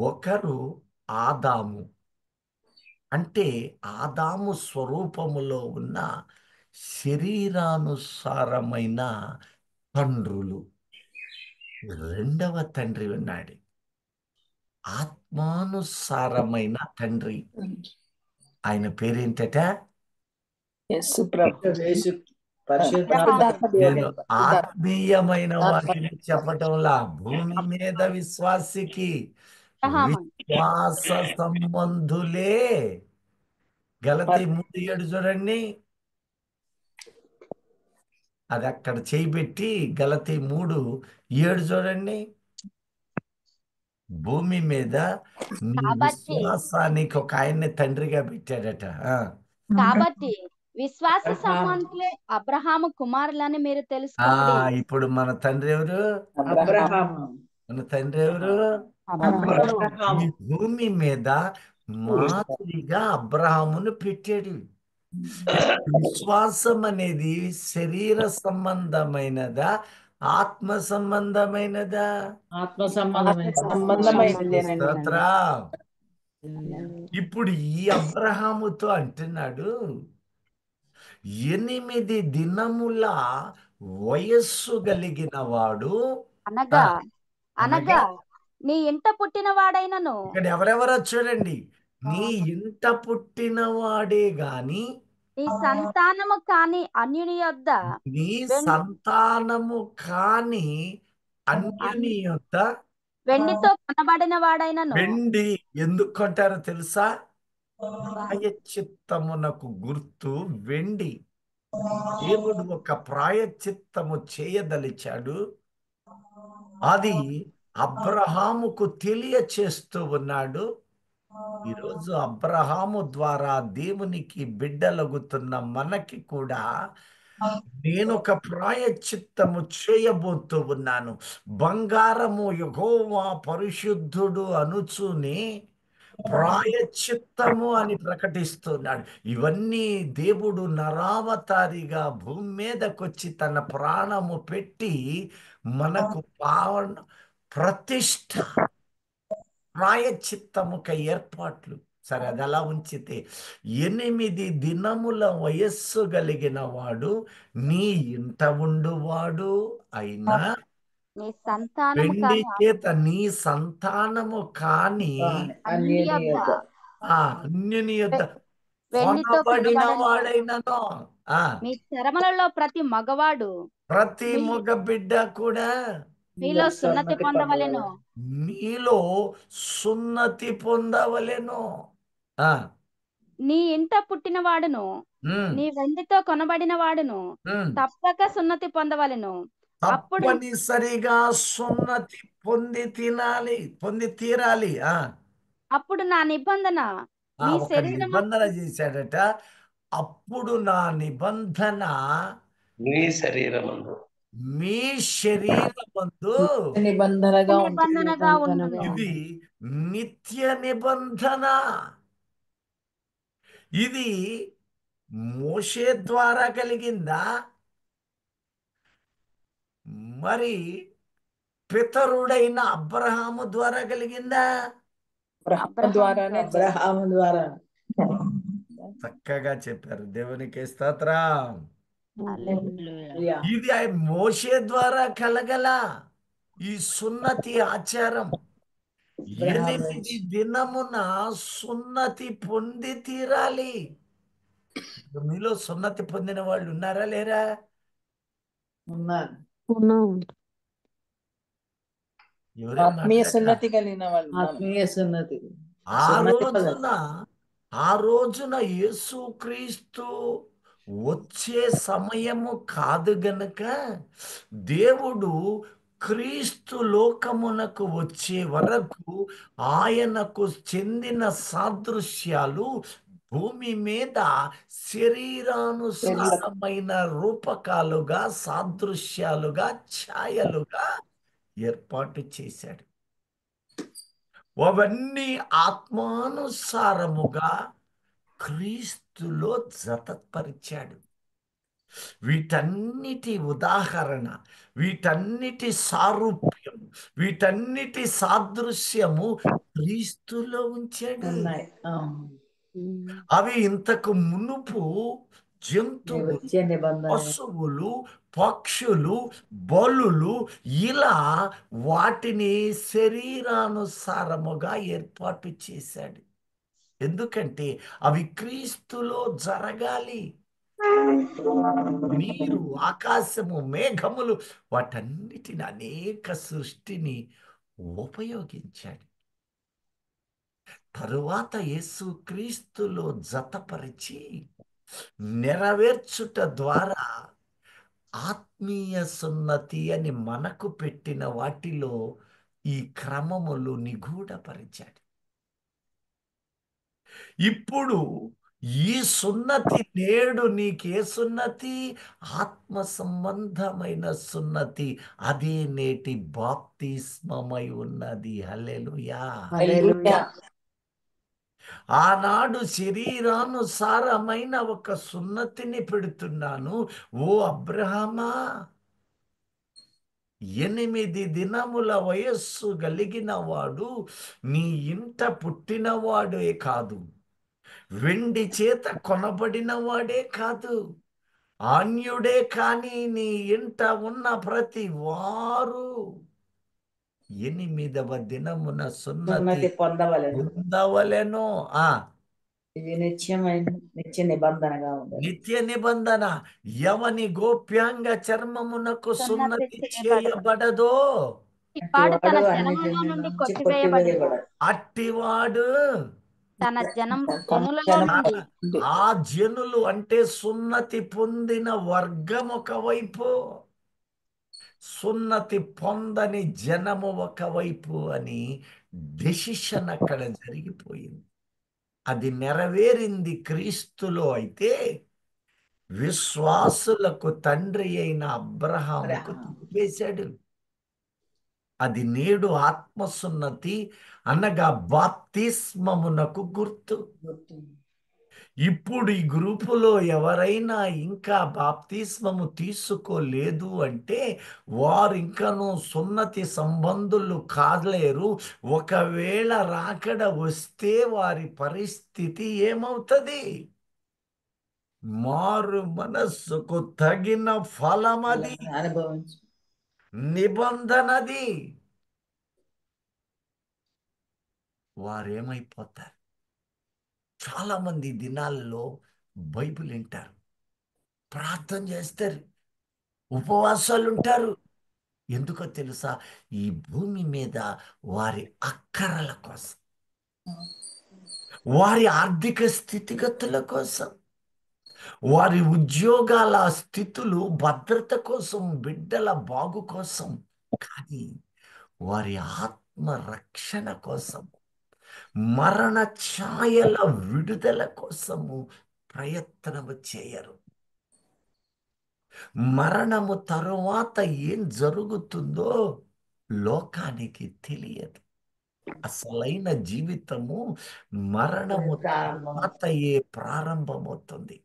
ఒకరు ఆదాము, అంటే ఆదాము స్వరూపములో ఉన్న శరీరానుసారమైన తండ్రులు. రెండవ తండ్రి ఉన్నాడు, ఆత్మానుసారమైన తండ్రి. ఆయన పేరేంటట? యేసు ప్రభు. నేను ఆత్మీయమైన వాటిని చెప్పటంలా, భూమి మీద విశ్వాసికి విశ్వాస సంబంధులే. గలతీ 3:7 చూడండి. అది అక్కడ చేయబెట్టి గలతీ 3:7 చూడండి. భూమి మీద నీ కాబట్టి విశ్వాసానికి ఒక ఆయన్ని తండ్రిగా పెట్టాడట. కాబట్టి విశ్వాస సంబంధులే అబ్రహాము కుమారులని మీరు తెలుసుకొనుడి. ఇప్పుడు మన తండ్రి ఎవరు? అబ్రహాము. మన తండ్రి ఎవరు? అబ్రహాం. ఈ భూమి మీద మాదిరిగా అబ్రహామును పెట్టాడు. విశ్వాసం అనేది శరీర సంబంధమైనదా, ఆత్మ సంబంధమైనదా? ఆత్మ సంబంధమైనది. స్తోత్రం. ఇప్పుడు ఈ అబ్రహాముతో అంటున్నాడు, 8 దినముల వయస్సు కలిగిన వాడు. అనగా అనగా నీ ఇంట పుట్టిన వాడైనను. ఇక్కడ ఎవరెవరో చూడండి. నీ ఇంట పుట్టిన వాడే గాని నీ సంతానము కాని అన్యుని యొద్ద నీ సంతానము కాని అన్యుని యొక్క వెండితో కొనబడిన వాడైనను. వెండి ఎందుకు కొంటారో తెలుసా? ప్రాయశ్చిత్తమునకు గుర్తు వెండి. దేవుడు ఒక ప్రాయశ్చిత్తము చేయదలిచాడు. అది అబ్రహాముకు తెలియచేస్తూ ఉన్నాడు. ఈరోజు అబ్రహాము ద్వారా దేవునికి బిడ్డలగుతున్న మనకి కూడా నేను ఒక ప్రాయశ్చిత్తము చేయబోతూ ఉన్నాను. బంగారము యెహోవా పరిశుద్ధుడు అనుచుని ప్రాయశ్చిత్తము అని ప్రకటిస్తున్నాడు. ఇవన్నీ దేవుడు నరావతారిగా భూమి మీదకొచ్చి తన ప్రాణము పెట్టి మనకు పావన ప్రతిష్ట ప్రాయశ్చిత్తముక ఏర్పాట్లు. సరే, అది అలా ఉంచితే 8 దినముల వయస్సు కలిగిన వాడు నీ ఇంట ఉండువాడు అయినా నీ సంతానము వెండి కాని చేత నీ సంతానము కాని అన్యుని యొద్ద అన్యుని యొద్ద వెండితో కొనబడిన కొనబడని వాడైనను మీ చరమలలో ప్రతి మగవాడు ప్రతి మగ బిడ్డ కూడా మీలో సున్నతి పొందవలెను. నీలో సున్నతి పొందవలెను. ఆ నీ ఇంట పుట్టిన వాడును ఉమ్, నీ వెండితో కొనబడిన వాడును ఉమ్. తప్పక సున్నతి పొందవలెను. అప్పుడు తప్పనిసరిగా సున్నతి పొంది తీరాలి. అప్పుడు నా నిబంధన మీ ఒక శరీరము నిబంధన చేశాడట. అప్పుడు నా నిబంధన నీ శరీరమందు మీ శరీరమందు నిబంధనగా ఉంటుంది. నిబంధనగా ఉండును. ఇది నిత్య నిబంధన. ఇది మోషే ద్వారా కలిగిందా, మరి పితరుడైన అబ్రహాము ద్వారా కలిగిందా? అబ్రహాము ద్వారా చక్కగా చెప్పారు. దేవునికి స్తోత్రం. హల్లెలూయా. ఇది మోషే ద్వారా కలగల ఈ సున్నతి ఆచారం. 8 దినమున సున్నతి పొంది తీరాలి. మీలో సున్నతి పొందిన వాళ్ళు ఉన్నారా లేరా? ఉన్నారు. ఎవరేం ఆత్మీయ మాట్లాడరా? సున్నతి కలిగిన వాళ్ళు. ఆత్మీయ సున్నతి. ఆ రోజున యేసుక్రీస్తు వచ్చే సమయము కాదు గనక దేవుడు క్రీస్తు లోకమునకు వచ్చే వరకు ఆయనకు చెందిన సాదృశ్యాలు భూమి మీద శరీరానుసారమైన రూపకాలుగా, సాదృశ్యాలుగా, ఛాయలుగా ఏర్పాటు చేశాడు. అవన్నీ ఆత్మానుసారముగా క్రీస్తులో జతపరిచాడు. వీటన్నిటి ఉదాహరణ, వీటన్నిటి సారూప్యం, వీటన్నిటి సాదృశ్యము క్రీస్తులో ఉంచాడు. అవి ఇంతకు మునుపు జంతువులు, పశువులు, పక్షులు, బలులు ఇలా వాటిని శరీరానుసారముగా ఏర్పాటు చేశాడు. ఎందుకంటే అవి క్రీస్తులో జరగాలి. నీరు, ఆకాశము, మేఘములు వాటన్నిటిని అనేక సృష్టిని ఉపయోగించాడు. తరువాత యేసు క్రీస్తులో జతపరిచి నెరవేర్చుట ద్వారా ఆత్మీయ సున్నతి అని మనకు పెట్టిన వాటిలో ఈ క్రమములు నిగూఢపరిచాడు. ఇప్పుడు ఈ సున్నతి నేడు నీకే సున్నతి? ఆత్మ సంబంధమైన సున్నతి. అదే నేటి బాప్తిస్మమై ఉన్నది. హల్లెలూయా. ఆనాడు శరీరానుసారమైన ఒక సున్నతిని పెడుతున్నాను. ఓ అబ్రహమా, 8 దినముల వయస్సు కలిగిన వాడు నీ ఇంట పుట్టినవాడే కాదు, వెండి చేత కొనబడిన వాడే కాదు, అన్యుడే కాని నీ ఇంట ఉన్న ప్రతి వారు 8వ దినమున సున్నతి పొందవలెను. ఇది నిత్య నిబంధనగా ఉంది. నిత్య నిబంధన. ఎవని గోప్యాంగ చర్మమునకు సున్నతి చేయబడదో వాడు తన జనములో నుండి కొట్టివేయబడును. అట్టివాడు తన జనులలో నుండి. ఆ జనులు అంటే సున్నతి పొందిన వర్గం ఒకవైపు, సున్నతి పొందని జనము ఒకవైపు అని డెసిషన్ అక్కడ జరిగిపోయింది. అది నెరవేరింది క్రీస్తులో. అయితే విశ్వాసులకు తండ్రి అయిన అబ్రహాముకు తిరిపేశాడు. అది నేడు ఆత్మసున్నతి అనగా బాప్తిస్మమునకు గుర్తు. ఇప్పుడు ఈ గ్రూపులో ఎవరైనా ఇంకా బాప్తిస్మము తీసుకోలేదు అంటే వారు ఇంకనూ సున్నతి సంబంధులు కాలేరు. ఒకవేళ రాకడ వస్తే వారి పరిస్థితి ఏమవుతుంది? మారు మనస్సుకు తగిన ఫలమది, అనుభవించు. నిబంధనది. వారేమైపోతారు? చాలా మంది దినాల్లో బైబిల్ వింటారు, ప్రార్థన చేస్తారు, ఉపవాసాలు ఉంటారు. ఎందుకో తెలుసా? ఈ భూమి మీద వారి అక్కరల కోసం, వారి ఆర్థిక స్థితిగతుల కోసం, వారి ఉద్యోగాల స్థితులు, భద్రత కోసం, బిడ్డల బాగు కోసం, కానీ వారి ఆత్మ రక్షణ కోసం, మరణ ఛాయల విడుదల కోసము ప్రయత్నము చేయరు. మరణము తరువాత ఏం జరుగుతుందో లోకానికి తెలియదు. అసలైన జీవితము మరణము తరువాతయే ప్రారంభమవుతుంది.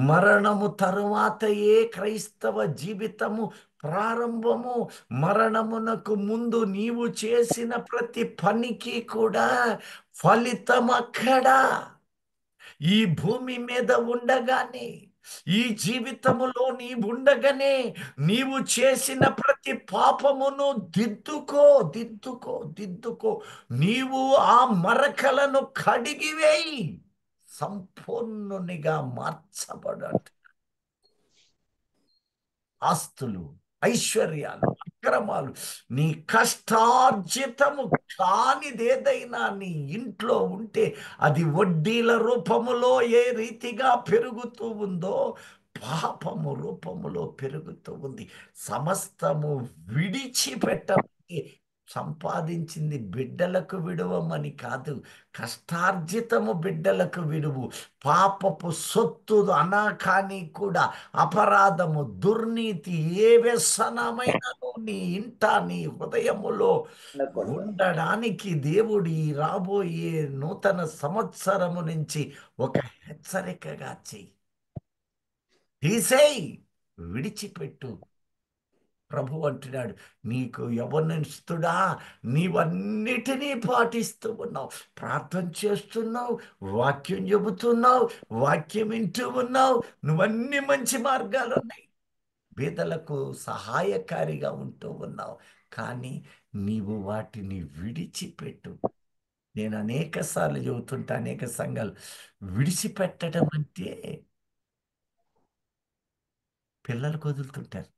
మరణము తరువాతయే క్రైస్తవ జీవితము ప్రారంభము. మరణమునకు ముందు నీవు చేసిన ప్రతి పనికి కూడా ఫలితం అక్కడ. ఈ భూమి మీద ఉండగానే, ఈ జీవితములో నీవు ఉండగానే నీవు చేసిన ప్రతి పాపమును దిద్దుకో, దిద్దుకో, దిద్దుకో. నీవు ఆ మరకలను కడిగివేయి, సంపూర్ణునిగా మార్చబడట. ఆస్తులు, ఐశ్వర్యాలు, అక్రమాలు, నీ కష్టార్జితము కానిదేదైనా నీ ఇంట్లో ఉంటే అది వడ్డీల రూపములో ఏ రీతిగా పెరుగుతూ ఉందో పాపము రూపములో పెరుగుతూ ఉంది. సమస్తము విడిచిపెట్టమని, సంపాదించింది బిడ్డలకు విడువమని కాదు, కష్టార్జితము బిడ్డలకు విడువు. పాపపు సొత్తు అనాకాని కూడా, అపరాధము, దుర్నీతి, ఏ వ్యసనమైనను నీ ఇంట, నీ హృదయములో ఉండడానికి దేవుడి రాబోయే నూతన సంవత్సరము నుంచి ఒక హెచ్చరికగా చెయ్యి. తీసేయి, విడిచిపెట్టు. ప్రభు అంటున్నాడు, నీకు యవ్వనస్తుడా, నీవన్నిటినీ పాటిస్తూ ఉన్నావు, ప్రార్థన చేస్తున్నావు, వాక్యం చెబుతున్నావు, వాక్యం వింటూ ఉన్నావు, నువ్వన్నీ మంచి మార్గాలు ఉన్నాయి, పేదలకు సహాయకారిగా ఉంటూ ఉన్నావు, కానీ నీవు వాటిని విడిచిపెట్టు. నేను అనేక సార్లు చెబుతుంటా, అనేక సంఘాలు, విడిచిపెట్టడం అంటే పిల్లలకు వదులుతుంటారు.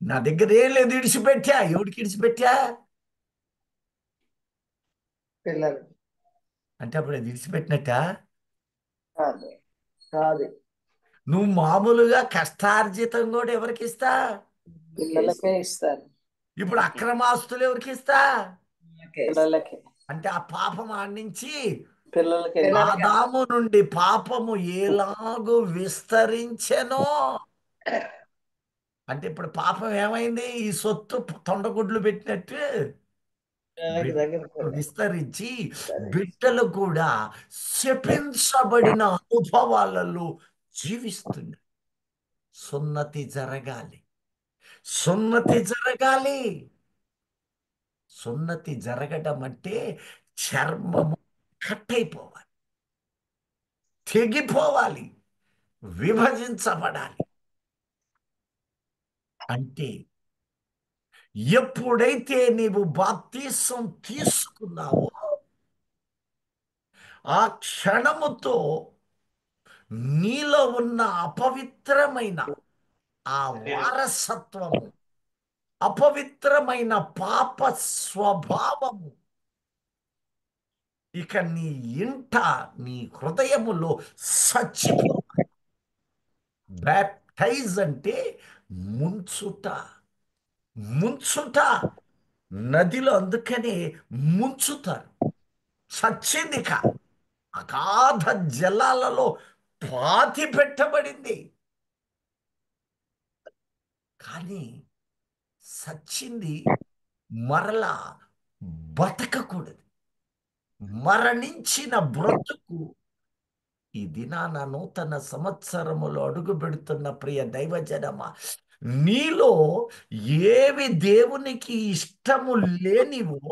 నా దగ్గర ఏం లేదు, విడిచిపెట్టా. ఎవడికి విడిచిపెట్టా పిల్లలు అంటే అప్పుడు అది విడిచిపెట్టినట్ట కాదు, కాదు, నువ్వు మామూలుగా కష్టార్జితం కూడా ఎవరికి ఇస్తా? పిల్లలకే ఇస్తారు. ఇప్పుడు అక్రమాస్తులు ఎవరికి ఇస్తా? పిల్లలకే. అంటే ఆ పాపం ఆడించి పిల్లలకే. ఆదాము నుండి పాపము ఎలాగూ విస్తరించెనో, అంటే ఇప్పుడు పాపం ఏమైంది? ఈ సొత్తు తొండగుడ్లు పెట్టినట్టు విస్తరించి బిడ్డలు కూడా శపించబడిన అనుభవాలలో జీవిస్తున్నారు. సున్నతి జరగాలి, సున్నతి జరగాలి. సున్నతి జరగడం అంటే చర్మము కట్ అయిపోవాలి, తెగిపోవాలి, విభజించబడాలి. అంటే ఎప్పుడైతే నీవు బాప్తీసం తీసుకున్నావో ఆ క్షణముతో నీలో ఉన్న అపవిత్రమైన ఆ వారసత్వము, అపవిత్రమైన పాప స్వభావము ఇక నీ ఇంట, నీ హృదయములో చచ్చిపోవాలి. బ్యాప్టైజ్ అంటే ముంచుట ముంచుట నదిలో అందుకని ముంచుతారు. చచ్చింది అగాధ జలాలలో పాతి పెట్టబడింది. కానీ సచ్చింది మరలా బతకకూడదు. మరణించిన బ్రతుకు ఈ దినాన నూతన సంవత్సరములో అడుగు పెడుతున్న ప్రియ దైవజనమా, నీలో ఏవి దేవునికి ఇష్టము లేనివో,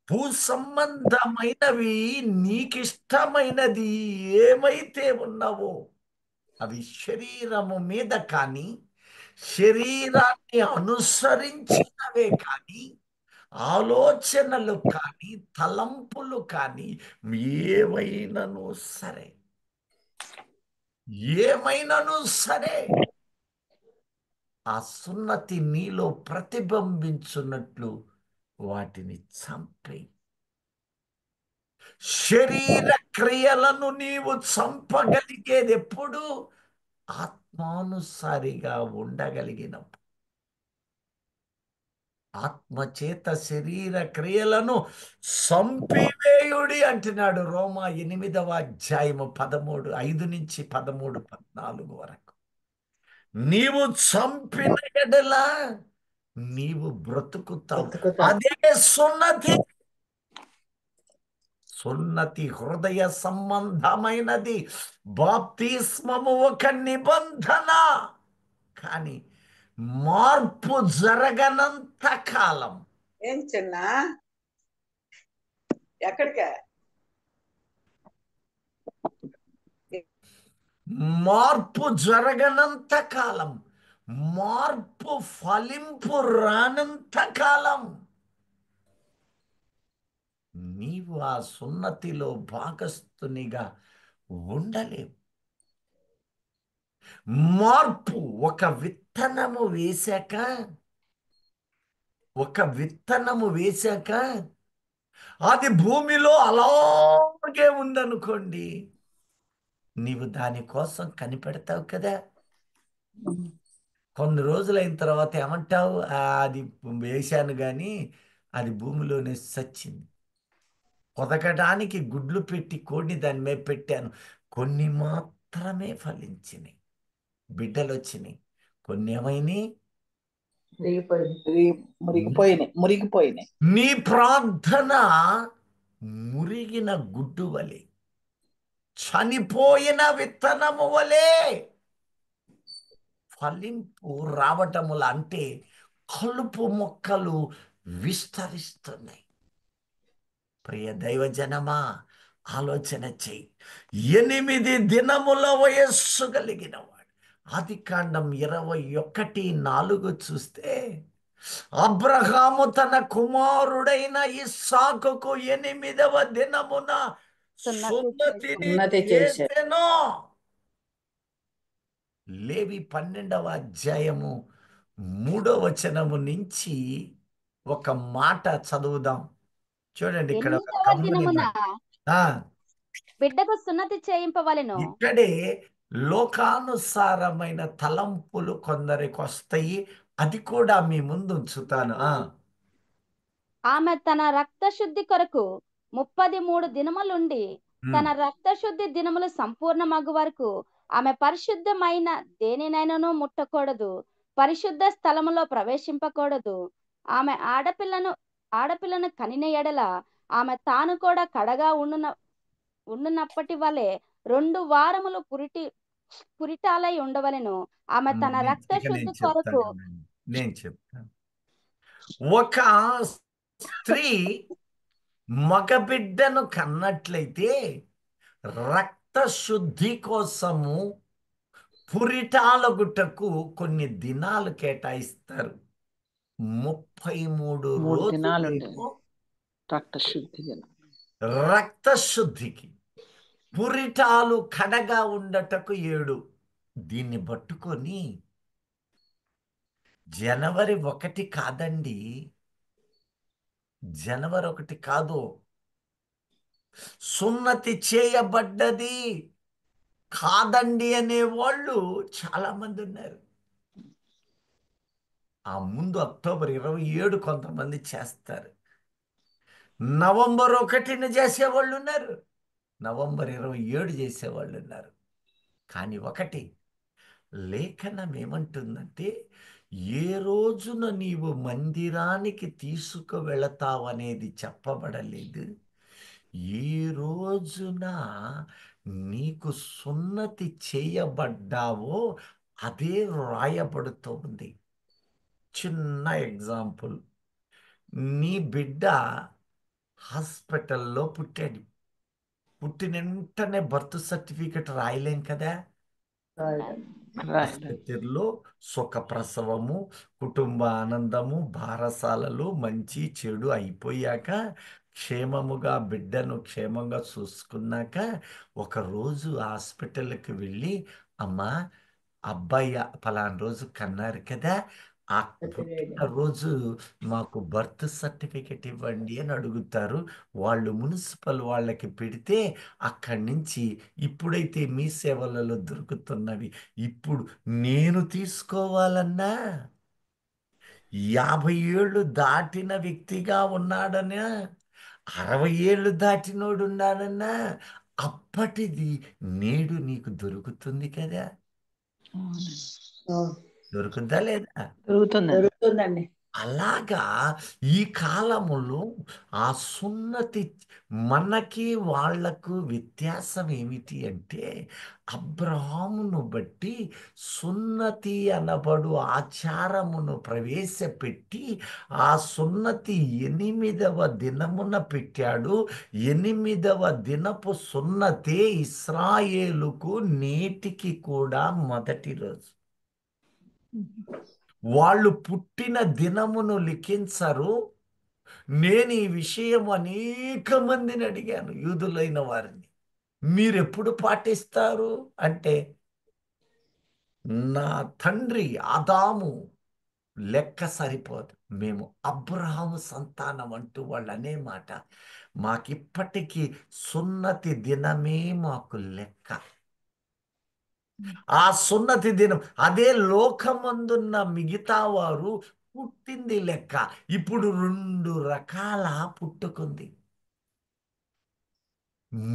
భూ సంబంధమైనవి నీకిష్టమైనది ఏమైతే ఉన్నావో అవి శరీరము మీద కానీ శరీరాన్ని అనుసరించినవే కానీ ఆలోచనలు కానీ తలంపులు కానీ ఏమైనాను సరే ఆ సున్నతి నీలో ప్రతిబింబించున్నట్లు వాటిని చంపే. శరీర క్రియలను నీవు చంపగలిగేది ఎప్పుడు? ఆత్మానుసారిగా ఉండగలిగినప్పుడు. ఆత్మచేత శరీర క్రియలను చంపివేయుడి అంటున్నాడు రోమా 8వ అధ్యాయము 5-13-14 వరకు. నీవు చంపిన ఎడల నీవు బ్రతుకుతావు. అదే సున్నతి హృదయ సంబంధమైనది. బాప్తిస్మము ఒక నిబంధన, కానీ మార్పు జరగనంత కాలం ఏం చిన్న ఎక్కడికే మార్పు జరగనంత కాలం, మార్పు ఫలింపు రానంత కాలం నీవు ఆ సున్నతిలో భాగస్తునిగా ఉండలేవు. మార్పు ఒక విత్తనము వేశాక అది భూమిలో అలాగే ఉందనుకోండి, నీవు దానికోసం కనిపెడతావు కదా. కొన్ని రోజులైన తర్వాత ఏమంటావు? అది వేశాను కానీ అది భూమిలోనే చచ్చింది. పొదగడానికి గుడ్లు పెట్టి కోడిని దాని మీద పెట్టాను, కొన్ని మాత్రమే ఫలించినాయి, బిడ్డలు వచ్చినాయి. కొన్ని ఏమైనాయి? మురిగిపోయినాయి. నీ ప్రార్థన మురిగిన గుడ్డు వలె, చనిపోయిన విత్తనము వలె ఫలింపు రావటముల, అంటే కలుపు మొక్కలు విస్తరిస్తున్నాయి. ప్రియ దైవజనమా, ఆలోచన చెయ్యి. 8 దినముల వయస్సు కలిగిన వాడు. ఆదికాండం 21:4 చూస్తే, అబ్రహాము తన కుమారుడైన ఇస్సాకుకు 8వ దినమున సున్నతి చేసెను. లేవి 12వ అధ్యాయము 3వ వచనము నుంచి ఒక మాట చదువుదాం. చూడండి, ఇక్కడ ఒక 8వ దినమున బిడ్డకు సున్నతి చేయింపవలెను. ఇక్కడే లోకానుసారమైన తలంపులు కొందరికి వస్తాయి. అది కూడా మీ ముందు ఉంచుతాను. ఆమె తన రక్త శుద్ధి కొరకు 33 దినములుండి తన రక్త శుద్ధి దినములు సంపూర్ణమగు వరకు ఆమె పరిశుద్ధమైన దేనినైనాను ముట్టకూడదు, పరిశుద్ధ స్థలములో ప్రవేశింపకూడదు. ఆమె ఆడపిల్లను కనిన ఎడల ఆమె తాను కూడా కడగా ఉండునప్పటి వలె 2 వారములు పురిటాలై ఉండవలెను. ఆమె తన రక్త శుద్ధి కొరకు నేను చెప్తాను. ఒక స్త్రీ మగబిడ్డను కన్నట్లయితే రక్త శుద్ధి కోసము పురిటాలగుటకు కొన్ని దినాలు కేటాయిస్తారు. 33 రోజులు రక్త శుద్ధికి, పురిటాలు కడగా ఉండటకు 7. దీన్ని పట్టుకొని జనవరి 1 కాదండి, జనవరి 1 కాదు, సున్నతి చేయబడ్డది కాదండి అనేవాళ్ళు చాలా మంది ఉన్నారు. ఆ ముందు అక్టోబర్ 27 కొంతమంది చేస్తారు. నవంబర్ 1న చేసేవాళ్ళు ఉన్నారు, నవంబర్ 27 చేసేవాళ్ళు ఉన్నారు. కానీ ఒకటి లేఖనం ఏమంటుందంటే, ఏ రోజున నీవు మందిరానికి తీసుకువెళతావనేది చెప్పబడలేదు. ఏ రోజున నీకు సున్నతి చేయబడ్డావో అదే రాయబడుతోంది. చిన్న ఎగ్జాంపుల్, నీ బిడ్డ హాస్పిటల్లో పుట్టాడు. పుట్టిన వెంటనే బర్త్ సర్టిఫికెట్ రాయలేం కదా. ఆసుపత్రిలో సుఖ ప్రసవము, కుటుంబ ఆనందము, బారసాలలు, మంచి చెడు అయిపోయాక క్షేమముగా బిడ్డను క్షేమంగా చూసుకున్నాక ఒకరోజు హాస్పిటల్కి వెళ్ళి, అమ్మా అబ్బాయి పలానా రోజు కన్నారు కదా, ఆ పుట్టిన రోజు మాకు బర్త్ సర్టిఫికెట్ ఇవ్వండి అని అడుగుతారు. వాళ్ళు మున్సిపల్ వాళ్ళకి పెడితే అక్కడి నుంచి ఇప్పుడైతే మీ సేవలలో దొరుకుతున్నవి. ఇప్పుడు నేను తీసుకోవాలన్నా 50 ఏళ్ళు దాటిన వ్యక్తిగా ఉన్నాడనా, 60 ఏళ్ళు దాటినోడు ఉన్నాడన్నా అప్పటిది నేడు నీకు దొరుకుతుంది కదా. దొరుకుద్దా లేదా? దొరుకుతుందండి. అలాగా ఈ కాలములో ఆ సున్నతి మనకి వాళ్లకు వ్యత్యాసం ఏమిటి అంటే, అబ్రహామును బట్టి సున్నతి అనబడు ఆచారమును ప్రవేశపెట్టి ఆ సున్నతి 8వ దినమున పెట్టాడు. 8వ దినపు సున్నతే ఇశ్రాయేలుకు నేటికి కూడా మొదటి రోజు. వాళ్ళు పుట్టిన దినమును లిఖించరు. నేను ఈ విషయం అనేక మందిని అడిగాను, యూదులైన వారిని, మీరెప్పుడు పాటిస్తారు అంటే, నా తండ్రి ఆదాము లెక్క సరిపోదు, మేము అబ్రహాము సంతానం అంటూ వాళ్ళు అనే మాట. మాకిప్పటికీ సున్నతి దినమే మాకు లెక్క. ఆ సున్నతి దినం అదే లోకమందున్న మిగతా వారు పుట్టింది లెక్క. ఇప్పుడు 2 రకాల పుట్టుకుంది,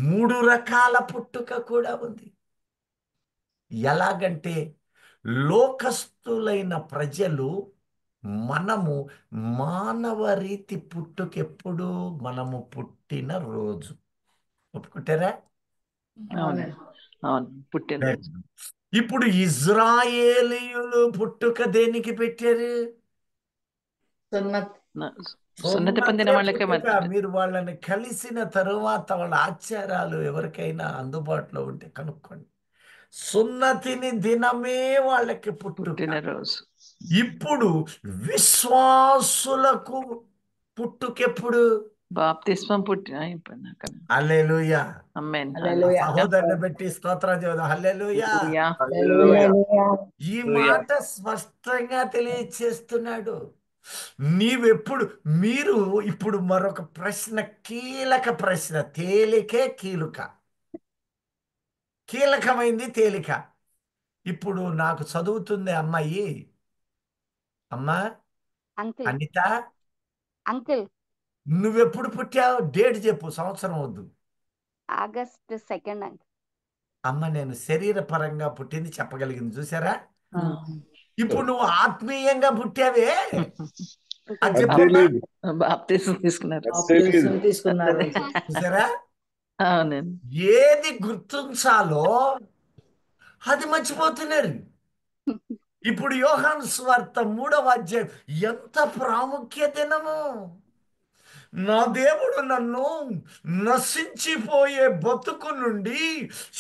3 రకాల పుట్టుక కూడా ఉంది. ఎలాగంటే లోకస్తులైన ప్రజలు మనము మానవ రీతి పుట్టుకెప్పుడు మనము పుట్టిన రోజు ఒప్పుకుంటారా? పుట్టిన ఇప్పుడు ఇజ్రాయేలీయులు పుట్టుక దేనికి పెట్టారు? సున్నతి పొందిన వాళ్ళకే మీరు వాళ్ళని కలిసిన తరువాత వాళ్ళ ఆచారాలు ఎవరికైనా అందుబాటులో ఉంటే కనుక్కోండి. సున్నతిని దినమే వాళ్ళకి పుట్టిన రోజు. ఇప్పుడు విశ్వాసులకు పుట్టుకెప్పుడు? బాప్తిస్మం పుట్టిన హల్లెలూయా. ఆమేన్. సహోదరుని బట్టి స్తోత్రం చేద్దాం. హల్లెలూయా. ఈ మాట స్పష్టంగా తెలియచేస్తున్నాడు. నీవెప్పుడు మీరు ఇప్పుడు మరొక ప్రశ్న, కీలక ప్రశ్న, తేలికే కీలకమైంది తేలిక. ఇప్పుడు నాకు చదువుతుంది అమ్మాయి, అమ్మా అనిత, అంకుల్ నువ్వెప్పుడు పుట్టావు? డేట్ చెప్పు, సంవత్సరం వద్దు. August 2 uncle. అమ్మ నేను శరీర పరంగా పుట్టింది చెప్పగలిగింది, చూసారా? ఇప్పుడు నువ్వు ఆత్మీయంగా పుట్టావే, అది చెప్పమ్మా. బాప్తిస్మం తీసుకున్నారు. చూసారా? అవునండి. ఏది గుర్తించాలో అది మర్చిపోతున్నారు. ఇప్పుడు యోహాను సువార్త 3వ అధ్యాయం ఎంత ప్రాముఖ్యతనము. నా దేవుడు నన్ను నశించిపోయే బతుకు నుండి,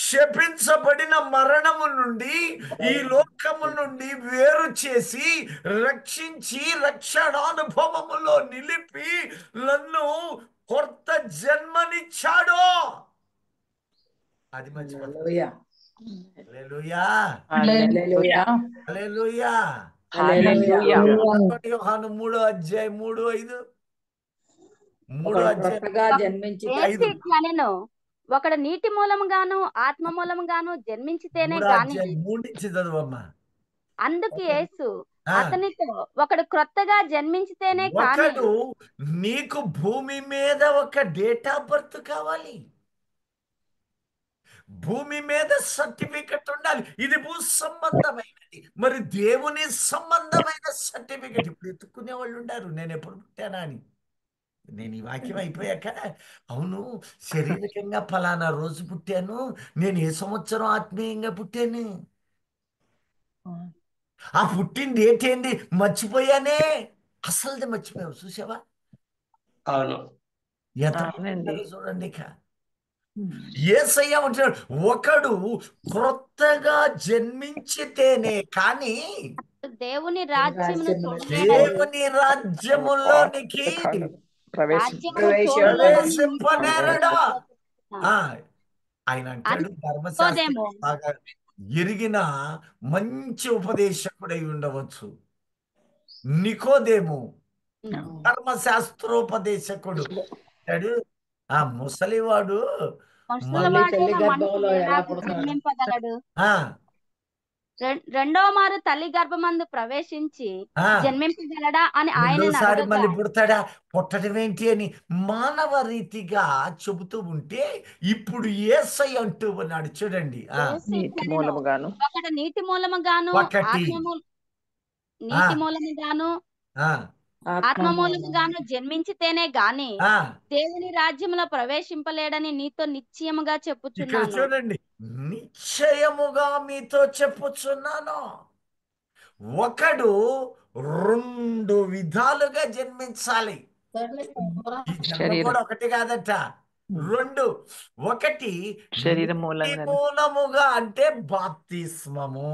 శపించబడిన మరణము నుండి, ఈ లోకము నుండి వేరు చేసి రక్షించి రక్షణానుభవములో నిలిపి నన్ను కొత్త జన్మనిచ్చాడు. అది మర్చిపోతున్నా. హల్లెలూయా. హల్లెలూయా. యోహాను 3వ అధ్యాయం 3:5. ఒకడు నీటి మూలముగాను ఆత్మ మూలముగాను జన్మించితేనే గాని. 3 నుంచి చదువమ్మా. అందుకు యేసు ఆ, అతనితో, ఒకడు క్రొత్తగా జన్మించితేనే కానీ ఒకడు నీకు భూమి మీద ఒక డేట్ ఆఫ్ బర్త్ కావాలి, భూమి మీద సర్టిఫికెట్ ఉండాలి. ఇది భూ సంబంధమైనది. మరి దేవుని సంబంధమైన సర్టిఫికెట్ ఇప్పుడు ఎత్తుక్కునే వాళ్ళు ఉండారు, నేను ఎప్పుడు పుట్టానా అని. నేను ఈ వాక్యం అయిపోయాక, అవును శారీరకంగా ఫలానా రోజు పుట్టాను, నేను ఏ సంవత్సరం ఆత్మీయంగా పుట్టాను, ఆ పుట్టిన డేట్ ఏంది మర్చిపోయానే, అసలుది మర్చిపోయావు. చూసావా అవును. ఎంత అవునండి. చూడండి. ఇక యేసయ్య అంటున్నాడు, ఒకడు క్రొత్తగా జన్మించితేనే కానీ దేవుని రాజ్యమును చూడలేడని, దేవుని రాజ్యములోనికి రాజ్యమును చూడలేడని ప్రవేశింపనేరడా. ఆ, ఆయన అంటాడు, నికోదేము ధర్మశాస్త్రం బాగా ఎరిగిన మంచి ఉపదేశకుడై ఉండవచ్చు నికోదేము, ధర్మశాస్త్రోపదేశకుడు అంటాడు. ఆ ముసలివాడు ముసలివాడైన తల్లి మనిషి గర్భంలో ఎలా ఎలాగ పుడతాడు? జన్మింపగలడు? ఆ రెండవ మారు తల్లి గర్భమందు ప్రవేశించి ఆ జన్మింపగలడా అని ఆయన రెండోసారి మళ్ళీ పుడతాడా, పుట్టడం ఏంటి అని మానవ రీతిగా చెబుతూ ఉంటే, ఇప్పుడు యేసయ్య అంటూ ఉన్నాడు చూడండి. నీటి మూలముగాను ఒకటి నీటి మూలముగాను ఒకటి నీటి మూలముగాను ఆ ఆత్మ మూలముగాను జన్మించితేనే గాని ఆ దేవుని రాజ్యములో ప్రవేశింపలేడని నీతో నిశ్చయముగా ఇక్కడ చెప్పుచున్నాను. చూడండి, నిశ్చయముగా మీతో చెప్పుచున్నాను, ఒకడు రెండు విధాలుగా జన్మించాలి. ఈ జన్మ కూడా ఒకటి కాదట, రెండు. ఒకటి శరీర నీటి మూలంగా మూలముగా అంటే బాప్తిస్మము.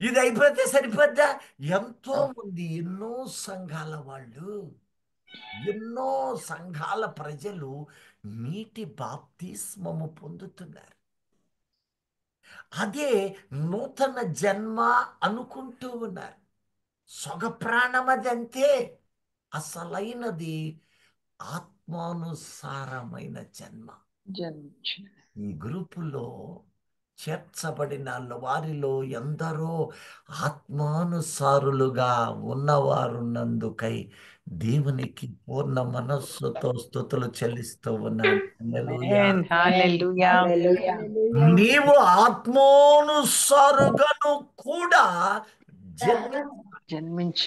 ఇది అయిపోతే సరిపోద్దా? ఎంతో మంది, ఎన్నో సంఘాల వాళ్ళు, ఎన్నో సంఘాల ప్రజలు నీటి బాప్తిస్మము పొందుతున్నారు. అదే నూతన జన్మ అనుకుంటూ ఉన్నారు. సొగ ప్రాణమదంతే, అసలైనది ఆత్మానుసారమైన జన్మ. ఈ గ్రూపులో చేర్చబడిన వారిలో ఎందరో ఆత్మానుసారులుగా ఉన్నవారున్నందుకై దేవునికి పూర్ణ మనస్సుతో స్తుతులు చెల్లిస్తూ ఉన్నాను. హల్లెలూయా. నీవు ఆత్మానుసారుగాను కూడా జన్మించ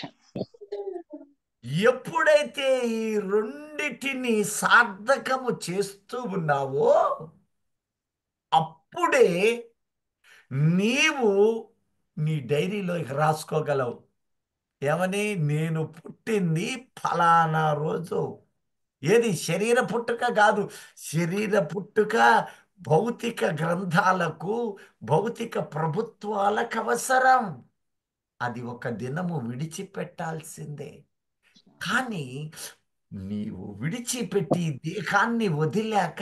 ఎప్పుడైతే ఈ రెండిటిని సార్థకము చేస్తూ ఉన్నావో, అప్పుడే నీవు నీ డైరీలో రాసుకోగలవు. ఏమని? నేను పుట్టింది ఫలానా రోజు. ఏది? శరీర పుట్టుక కాదు. శరీర పుట్టుక భౌతిక గ్రంథాలకు, భౌతిక ప్రభుత్వాలకు అవసరం. అది ఒక దినము విడిచిపెట్టాల్సిందే. కానీ నీవు విడిచిపెట్టి దేహాన్ని వదిలాక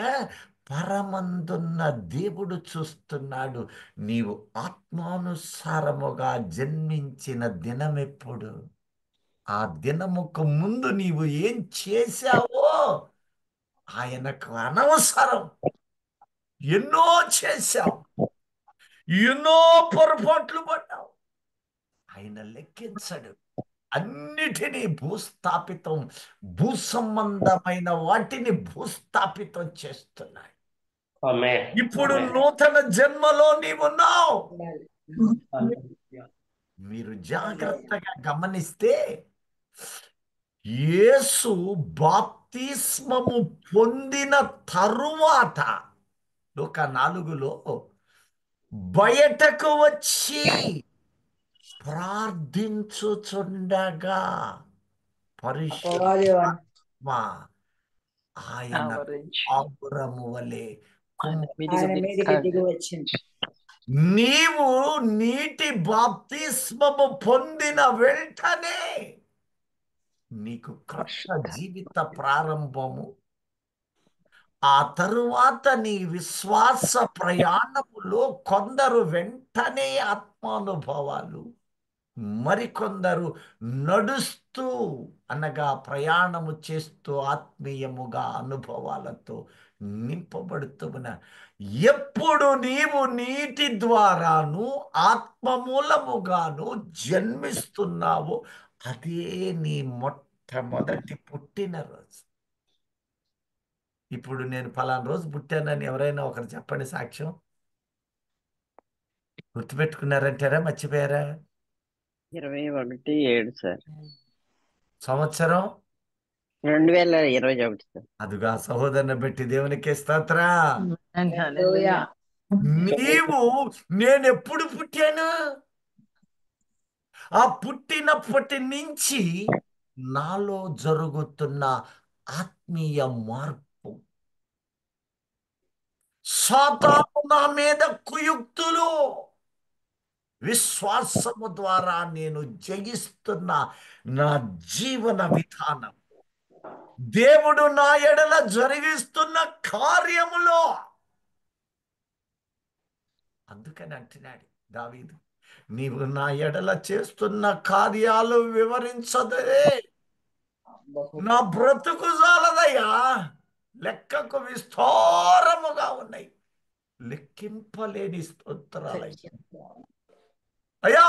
పరమందున్న దేవుడు చూస్తున్నాడు. నీవు ఆత్మానుసారముగా జన్మించిన దినమెప్పుడు? ఆ దినముకు ముందు నీవు ఏం చేశావో ఆయనకు అనవసరం. ఎన్నో చేశావు, ఎన్నో పొరపాట్లు పడ్డావు, ఆయన లెక్కించడు. అన్నిటినీ భూస్థాపితం, భూ సంబంధమైన వాటిని భూస్థాపితం చేస్తున్నాడు. ఆమేన్. ఇప్పుడు నూతన జన్మలో నీవున్నావు. మీరు జాగ్రత్తగా గమనిస్తే, యేసు బాప్తిస్మము పొందిన తరువాత లూకా 4లో బయటకు వచ్చి ప్రార్థించుచుండగా పరిశుద్ధాత్మ ఆయన ఆపురము వలె నీవు నీటి బాప్తిస్మము పొందిన వెంటనే నీకు క్రొత్త జీవిత ప్రారంభము. ఆ తరువాత నీ విశ్వాస ప్రయాణములో కొందరు వెంటనే ఆత్మానుభవాలు, మరికొందరు నడుస్తూ అనగా ప్రయాణము చేస్తూ ఆత్మీయముగా అనుభవాలతో నింపబడుతూ ఉన్నా. ఎప్పుడు నీవు నీటి ద్వారాను ఆత్మ మూలముగాను జన్మిస్తున్నావో అదే నీ మొట్టమొదటి పుట్టినరోజు. ఇప్పుడు నేను ఫలానా రోజు పుట్టానని ఎవరైనా ఒకరు చెప్పండి సాక్ష్యం. గుర్తుపెట్టుకున్నారంటారా, మర్చిపోయారా? 21/7 సార్. సంవత్సరం 2021 సార్. అదుగా సహోదరుని బట్టి దేవునికి స్తోత్ర. హల్లెలూయా. నీవు నేనెప్పుడు పుట్టాను? ఆ పుట్టినప్పటి నుంచి నాలో జరుగుతున్న ఆత్మీయ మార్పు, సాతాను నా మీద కుయుక్తులు విశ్వాసము ద్వారా నేను జయిస్తున్న నా జీవన విధానం, దేవుడు నా ఎడల జరిగిస్తున్న కార్యములో. అందుకని అంటున్నాడు దావీదు, నీవు నా ఎడల చేస్తున్న కార్యాలు వివరించదే నా బ్రతుకు చాలదయ్యా, లెక్కకు విస్తారముగా ఉన్నాయి, లెక్కింపలేని స్తోత్రాలయ్యా. అయ్యా,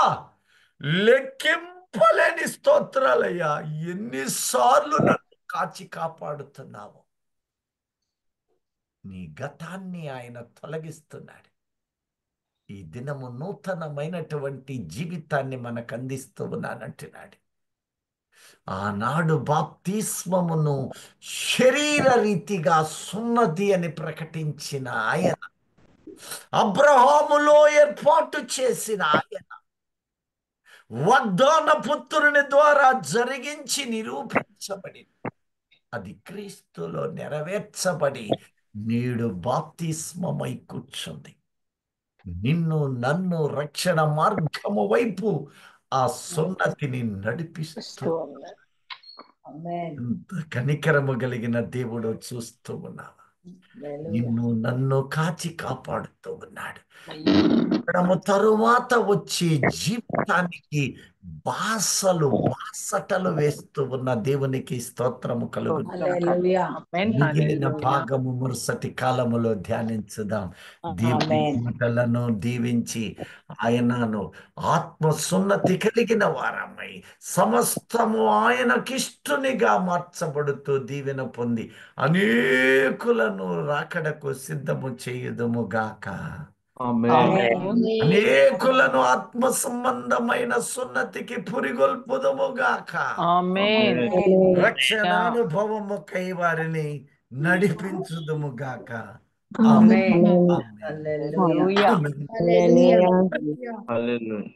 లెక్కింపలేని స్తోత్రాలయ్యా. ఎన్నిసార్లు నన్ను కాచి కాపాడుతున్నావు. నీ గతాన్ని ఆయన తొలగిస్తున్నాడు. ఈ దినము నూతనమైనటువంటి జీవితాన్ని మనకు అందిస్తూ ఉన్నానంటున్నాడు. ఆనాడు బాప్తిస్మమును శరీర రీతిగా సున్నతి అని ప్రకటించిన ఆయన, అబ్రహాములో ఏర్పాటు చేసిన ఆయన, వాగ్దాన పుత్రుని ద్వారా జరిగించి నిరూపించబడి అది క్రీస్తులో నెరవేర్చబడి నేడు బాప్తిస్మమై కూర్చుంది. నిన్ను నన్ను రక్షణ మార్గము వైపు ఆ సున్నతిని నడిపిస్తూ ఎంత కనికరము కలిగిన దేవుడు చూస్తూ ఉన్నావా? నిన్ను నన్ను కాచి కాపాడుతూ ఉన్నాడు. తరువాత వచ్చే జీవితానికి బాసటలు వేస్తూ ఉన్న దేవునికి స్తోత్రము కలుగును. మిగిలిన భాగము మరుసటి కాలములో ధ్యానించుదాం. దేవుని మాటలను దీవించి ఆయనను ఆత్మసున్నతి కలిగిన వారమై సమస్తము ఆయనకిష్టునిగా మార్చబడుతూ దీవెన పొంది అనేకులను రాకడకు సిద్ధము చేయుదుముగాక. అనేకులను ఆత్మ సంబంధమైన సున్నతికి పురిగొల్పుదుముగాక. రక్షణానుభవము కై వారిని నడిపించుదుముగాక. ఆమేన్. హల్లెలూయా. హల్లెలూయా. హల్లెలూయా.